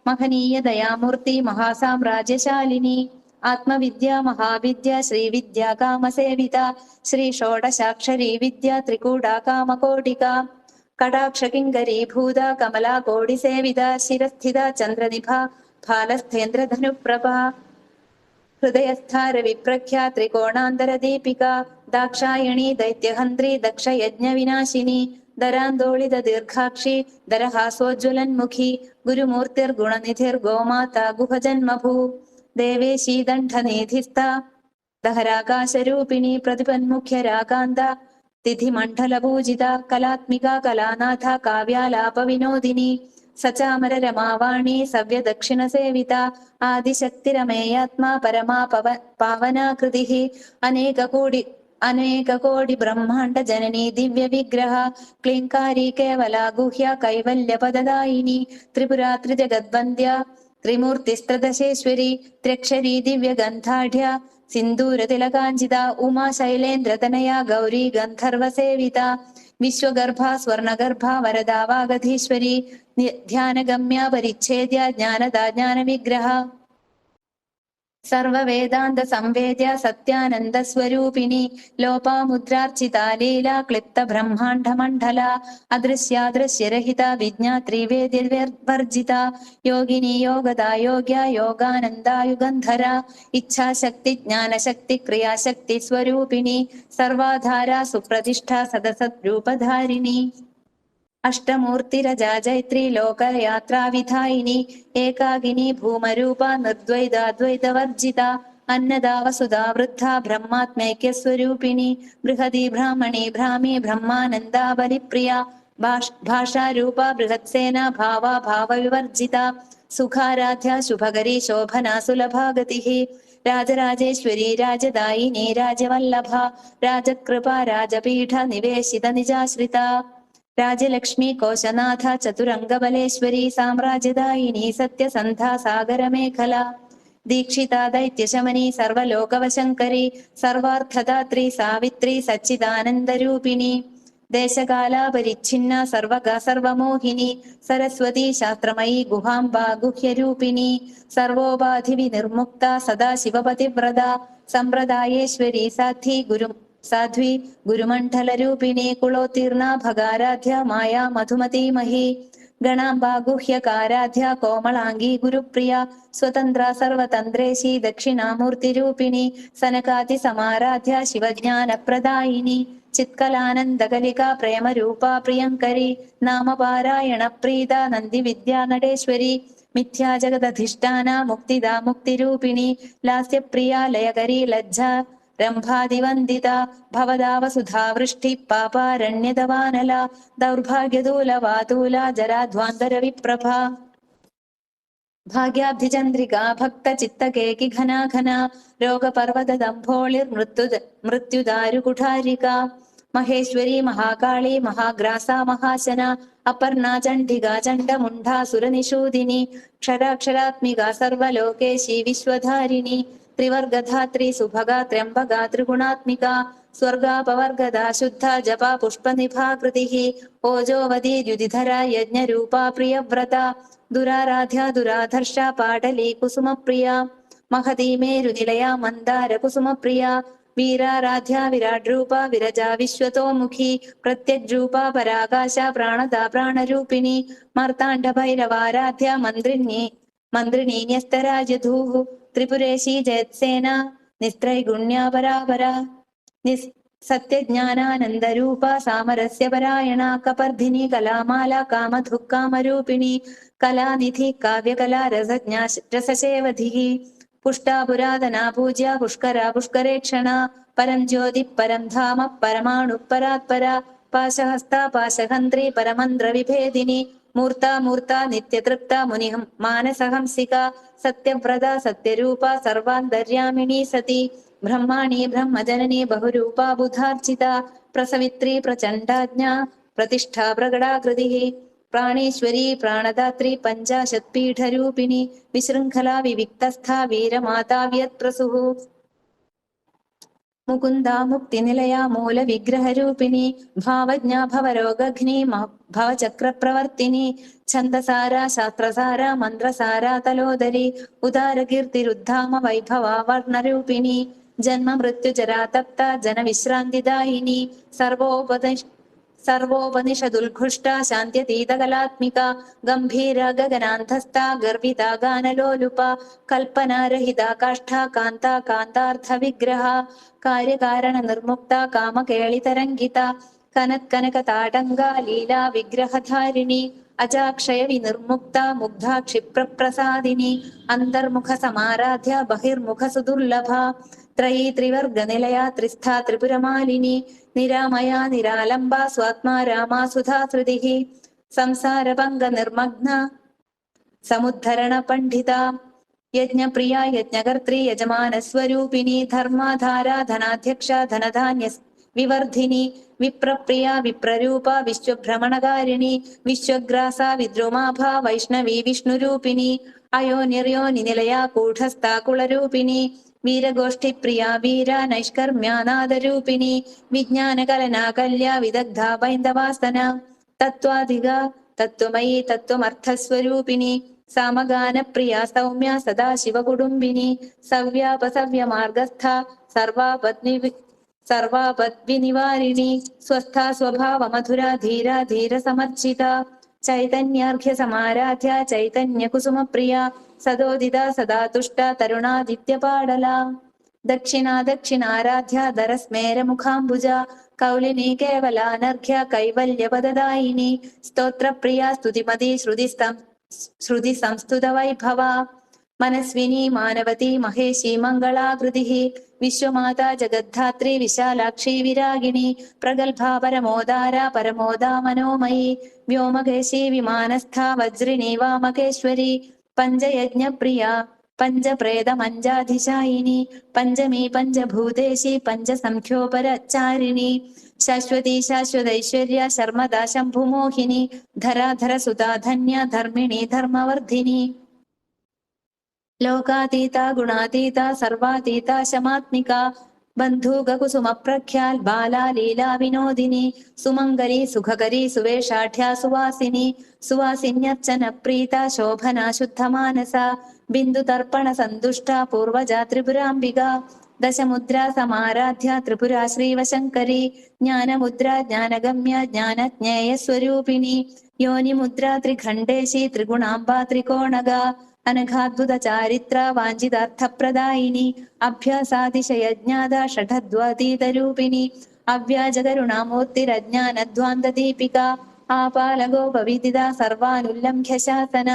മഹനീയദയാമൂർത്തി മഹാസാമ്രാജ്യശാലിനി ആത്മവിദ്യ മഹാവിദ്യ ശ്രീവിദ്യ കാമസേവിത ശ്രീ ഷോഡശാക്ഷരീ വിദ്യ ത്രികൂടാ കാമകോടിക കടാക്ഷകിങ്കരീഭൂത കമലാ കോടിസേവിത ശിരസ്ഥിത ചന്ദ്രനിഭ ഫാലസ്ഥേന്ദ്രധനുപ്രഭ ഹൃദയസ്ഥാര വിപ്രഖ്യ ത്രികോണാന്തര ദീപിക ദാക്ഷായണി ദൈത്യഹന്ത്രി ദക്ഷയജ്ഞ വിനാശിനി ദരാന്തോളിത ദീർഘാക്ഷി ദരഹാസോജ്വലന്മുഖി ഗുരുമൂർത്തിർ ഗുണനിധിർ ഗോമാത ഗുഹജന്മഭൂ ദേവേശീ ദണ്ഡനീധിസ്ഥ ദഹരാകാശരൂപിണി പ്രതിപന്മുഖ്യ രാകാന്ത തിഥിമണ്ഡലപൂജിത കലാത്മിക കലാനാഥ കാവ്യാലാപ വിനോദിനി സചാമര രമാവാണി സവ്യദക്ഷിണ സേവിത ആദിശക്തിരമേയാത്മാ പരമാ പാവനാകൃതി അനേക കോടി ബ്രഹ്മാണ്ഡ ജനനി ദിവ്യ വിഗ്രഹ ക്ലീങ്കാരി കേവല ഗുഹ്യ കൈവല്യ പദദായിനി ത്രിപുരാ ത്രിജഗദ്വന്ദ്യ ത്രിമൂർത്തിസ്ത്രദശേശ്വരി ത്രക്ഷരീ ദിവ്യഗന്ധാഢ്യ സിന്ദൂരതിലകാഞ്ചിത ഉമാ ശൈലേന്ദ്രതനയ ഗൗരി ഗന്ധർവസേവിത വിശ്വഗർഭ സ്വർണഗർഭ വരദാ വാഗധീശ്വരി ധ്യാനഗമ്യ പരിച്ഛേദ്യ ജ്ഞാനദാ ജ്ഞാനവിഗ്രഹ സർവവേദാന്ത സംവേദ്യ സത്യാനന്ദ സ്വരൂപിണി ലോപാമുദ്രാർച്ചിത ലീല ക്ലിപ്ത ബ്രഹ്മാണ്ഡ മണ്ഡല അദൃശ്യാദൃശ്യരഹിത വിജ്ഞാത്രി വേദ്യവർജിത യോഗിനി യോഗദാ യോഗ്യ യോഗാനന്ദായുഗന്ധര ഇച്ഛാശക്തി ജ്ഞാനശക്തി ക്രിയാശക്തി സ്വരൂപിണി സർവാധാര സുപ്രതിഷ്ഠ സദസദ്രൂപധാരിണി അഷ്ടമൂർത്തിരജാ ജൈത്രി ലോകയാത്രാവിധായിനി ഏകാകിനി ഭൂമരൂപ നിർദ്വൈതാദ്വൈതവർജിത അന്നദാ വസുധാ വൃദ്ധ ബ്രഹ്മാത്മൈക്യസ്വരൂപിണി ബൃഹതി ബ്രാഹ്മണി ഭ്രാമി ബ്രഹ്മാനന്ദാ ബലിപ്രിയ ഭാഷാരൂപ ബൃഹത്സേന ഭാവാ ഭാവവിവർജിത സുഖാരാധ്യ ശുഭകരി ശോഭനാ സുലഭാഗതി രാജരാജേശ്വരി രാജദായിനി രാജവല്ലഭ രാജകൃപ രാജപീഠ നിവേശിത നിജാശ്രിത രാജലക്ഷ്മി കോശനാഥ ചതുരംഗബലേശ്വരി സാമ്രാജ്യദായിനി സത്യസന്ധാ സാഗരമേഖല ദീക്ഷിത ദൈത്യശമനി സർവലോകവശങ്കരി സർവാർത്ഥദാത്രി സാവിത്രി സച്ചിദാനന്ദരൂപിണി ദേശകാലാപരിച്ഛിന്ന സർവമോഹിനി സരസ്വതി ശാസ്ത്രമയീ ഗുഹാംബ ഗുഹ്യരൂപിണി സർവോപാധിവിനിർമുക്ത സദാശിവപതിവ്രത സമ്പ്രദായേശ്വരി സാധ്വി ഗുരുമണ്ഡലരൂപിണി കുളോത്തീർണ ഭഗാരാധ്യ മായാ മധുമതീമഹി ഗണാംബ ഗുഹ്യകാരാധ്യ കോമളാംഗീ ഗുരുപ്രിയ സ്വതന്ത്ര സർവതന്ത്രേശി ദക്ഷിണാമൂർത്തിരൂപിണി സനകാതിസമാരാധ്യ ശിവജ്ഞാനപ്രദായിനി ചിത്കലാനന്ദകലിക പ്രേമരൂപ പ്രിയങ്കരി നാമപാരായണ പ്രീത നന്ദിവിദ്യാ നടേശ്വരി മിഥ്യാജഗദധിഷ്ഠാന മുക്തിദാ മുക്തിരൂപിണി ലാസ്യപ്രിയ ലയകരി ലജ്ജ രംഭാതിവന്ദിത ഭവദാവസുധാവൃഷ്ടി പാപാരണ്യതവാനല ദൗർഭാഗ്യദൂലവാതൂല ജരാധ്വാന്തര വിപ്രഭ ഭാഗ്യാബ്ധിചന്ദ്രിക ഭക്ത ചിത്തകേകി ഘനാഘന രോഗപർവതദംഭോളിർ മൃത്യുദാരുകുഠാരിക മഹേശ്വരി മഹാകാളി മഹാഗ്രാസ മഹാശന അപർണ ചണ്ഡിക ചണ്ഡമുണ്ഡാസുരനിഷൂദിനി ക്ഷരാക്ഷരാത്മിക സർവലോകേശി വിശ്വധാരിണി ത്രിവർഗധാത്രി സുഭഗ ത്രയംബക ത്രിഗുണാത്മിക സ്വർഗാപവർഗദ ശുദ്ധ ജപ പുഷ്പനിഭാകൃതി ഓജോവതി ദ്യുതിധര യജ്ഞരൂപ പ്രിയവ്രത ദുരാരാധ്യ ദുരാധർഷ പാടലി കുസുമപ്രിയ മഹതീ മേരുനിലയ മന്ദാര കുസുമപ്രിയ വീരാരാധ്യ വിരാട് രൂപ വിരജ വിശ്വതോമുഖി പ്രത്യഗ്രൂപ പരാകാശ പ്രാണദ പ്രാണരൂപിണി മാർത്താണ്ഡ ഭൈരവാരാധ്യ മന്ത്രിണി ന്യസ്തരാജധൂഃ ത്രിപുരേശി ജയത്സേന നിസ്ത്രൈഗുണ്യ പരാപര സത്യജ്ഞാനാനന്ദരൂപ സാമരസ്യപരായണ കപർധിനി കലാമാല കാമധുഃകാമരൂപിണി കലാനിധി കാവ്യകലാ രസശേവധി പുഷ്ടാ പുരാതന പൂജ്യ പുഷ്കര പുഷ്കരേക്ഷണ പരം ജ്യോതി പരം ധാമ പരമാണു പരാത്പര പാശഹസ്ത പാശഹന്ത്രി പരമന്ത്ര വിഭേദിനി മൂർത്ത നിത്യതൃപ്ത മുനി മാനസഹംസിക സത്യവ്രത സത്യരൂപ സർവാന്തര്യാമിണി സതി ബ്രഹ്മാണി ബ്രഹ്മജനനി ബഹുരൂപ ബുധാർച്ചിത പ്രസവിത്രി പ്രചണ്ഡാജ്ഞ പ്രതിഷ്ഠാ പ്രകടാകൃതി പ്രാണേശ്വരി പ്രാണദാത്രി പഞ്ചാശത്പീഠരൂപിണി വിശൃംഖല വിവിക്തസ്ഥ വീരമാതാവ്യത് പ്രസുഃ മുകുന്ദ മുക്തിനിലയ മൂലവിഗ്രഹരൂപിണി ഭാവജ്ഞ ഭവരോഗഘ്നി ഭവചക്രപ്രവർത്തിനി ഛന്ദസാര ശാസ്ത്രസാര മന്ത്രസാര തലോദരി ഉദാരകീർത്തിരുദ്ധാമ വൈഭവ വർണ്ണരൂപിണി ജന്മ മൃത്യുജരാ തപ്ത ജനവിശ്രാന്തിദായിനി സർവോപനിഷദുൽഘുഷ്ട ശാന്ത്യതീതകലാത്മിക ഗംഭീര ഗഗനാന്ധസ്ഥ ഗർവിത ഗാനലോലുപ കൽപ്പനാരഹിത കാഷ്ഠ കാന്ത കാന്താർത്ഥ വിഗ്രഹ കാര്യകാരണ നിർമുക്ത കാമകേളിതരംഗിത കനത്കനക താടങ്ക ലീലാ വിഗ്രഹധാരിണി അജാക്ഷയ വിനിർമുക്ത മുഗ്ധ ക്ഷിപ്രപ്രസാദിനി അന്തർമുഖ സമാരാധ്യ ബഹിർമുഖ സുദുർലഭ ത്രയീ ത്രിവർഗ നിലയ ത്രിസ്ഥ ത്രിപുരമാലിനി നിരാമയ നിരാലംബ സ്വാത്മാ രാമാ സുധാശ്രുതി സംസാരഭംഗ നിർമഗ്ന സമുദ്ധരണ പണ്ഡിത യജ്ഞപ്രിയ യജ്ഞകർत्री യജമാനസ്വരൂപിണി ധർമാധാര ധനാധ്യക്ഷ ധനധാന്യ വിവർധിനി വിപ്രപ്രിയ വിപ്രരൂപ വിശ്വഭ്രമണകാരിണി വിശ്വഗ്രാസ വിദ്രുമാഭ വൈഷ്ണവി വിഷ്ണുരൂപിണി അയോനിർയോനി നിലയ കൂഢസ്ഥ കുളരൂപിണി വീരഗോഷ്ഠിപ്രിയ വീര നൈഷ്കർമ്യാനാദരൂപിണി വിജ്ഞാനകലനാ കല്യ വിദഗ്ധ ബൈന്ദവാസന തത്വാധിക തത്വമയി തത്വമർത്ഥസ്വരൂപിണി സാമഗാനപ്രിയ സൗമ്യ സദാശിവകുടുംബിനി സവ്യാപസവ്യ മാർഗസ്ഥ സർവാപദ്വിനിവാരിണി സ്വസ്ഥ സ്വഭാവ മധുര ധീര ധീര സമർച്ചിത ചൈതന്യാർഘ്യ സമാരാധ്യ ചൈതന്യ കുസുമപ്രിയ സദോദിത സദാ തുഷ്ട തരുണാദിത്യപാടല ദക്ഷിണാരാധ്യ ധരസ്മേര മുഖാംബുജ കൗലിനി കേവലാനർഘ്യ കൈവല്യപദദായിനി സ്തോത്രപ്രിയ സ്തുതിമതി ശ്രുതി സംസ്തുത വൈഭവ മനസ്വിനി മാനവതി മഹേശി മംഗളാകൃതി വിശ്വമാതാ ജഗദ്ധാത്രി വിശാലാക്ഷി വിരാഗിണി പ്രഗൽഭ പരമോദാര പരമോദാ മനോമയി വ്യോമകേശി വിമാനസ്ഥ വജ്രിണി വാമകേശ്വരി പഞ്ചയജ്ഞപ്രിയ പഞ്ചപ്രേതമഞ്ജാധിശായിനി പഞ്ചമീ പഞ്ചഭൂതേശി പഞ്ചസംഖ്യോപരച്ചാരിണി ശാശ്വതി ശാശ്വതൈശ്വര്യ ശർമ്മദാ ശംഭുമോഹിനി ധരാധര സുതാ ധന്യ ധർമ്മിണി ധർമ്മവർദ്ധിനി ലോകാതീത ഗുണാതീത സർവാതീത ശമാത്മിക ബന്ധൂകകുസുമപ്രഖ്യാൽ ബാലാ ലീലാ വിനോദിനി സുമംഗലി സുഖകരി സുവേഷാഢ്യാ സുവാസിനി സുവാസിന്യർച്ചന പ്രീത ശോഭന ശുദ്ധമാനസ ബിന്ദുതർപ്പണ സന്തുഷ്ട പൂർവജാ ത്രിപുരാംബിക ദശമുദ്രാ സമാരാധ്യ ത്രിപുരാ ശ്രീവശങ്കരി ജ്ഞാനമുദ്ര ജ്ഞാനഗമ്യ ജ്ഞാനജ്ഞേയസ്വരൂപിണി യോനിമുദ്ര ത്രിഖണ്ഡേശി ത്രിഗുണാംബ ത്രികോണക അനഘാദ്ഭുത ചാരിത്ര വാഞ്ചിതാർത്ഥപ്രദായിനി അഭ്യാസാതിശയജ്ഞാത ഷഠദ്വാതീതരൂപിണി അവ്യാജകരുണാമൂർത്തിരജ്ഞാനധ്വാന്തദീപിക ആപാലഗോപവിദിത സർവാനുല്ലംഘ്യ ശാസന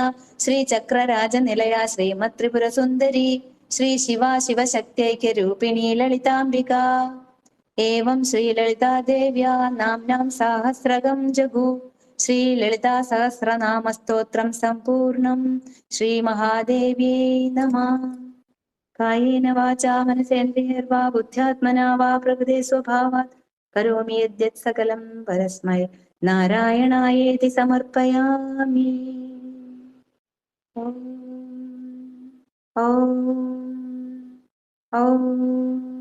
ശ്രീചക്രരാജനിലയ ശ്രീമത്രിപുരസുന്ദരി ശ്രീ ശിവ ശിവശക്തൈക്യരൂപിണി ലളിതാംബിക ഏവം ശ്രീലളിതാദേവ്യാ നാംനാം സാഹസ്രകം ജഗു ശ്രീലളിതാ സഹസ്രനാമസ്തോത്രം സമ്പൂർണം ശ്രീമഹാദേവ്യൈ നമഃ. കായേന വാചാ മനസേന്ദ്രിയർവാ ബുദ്ധ്യാത്മനാ വാ പ്രകൃതി സ്വഭാവാത് കരോമി യദ്യത് സകലം പരസ്മൈ നാരായണായേതി സമർപ്പയാമി. ഓം ഓം ഓം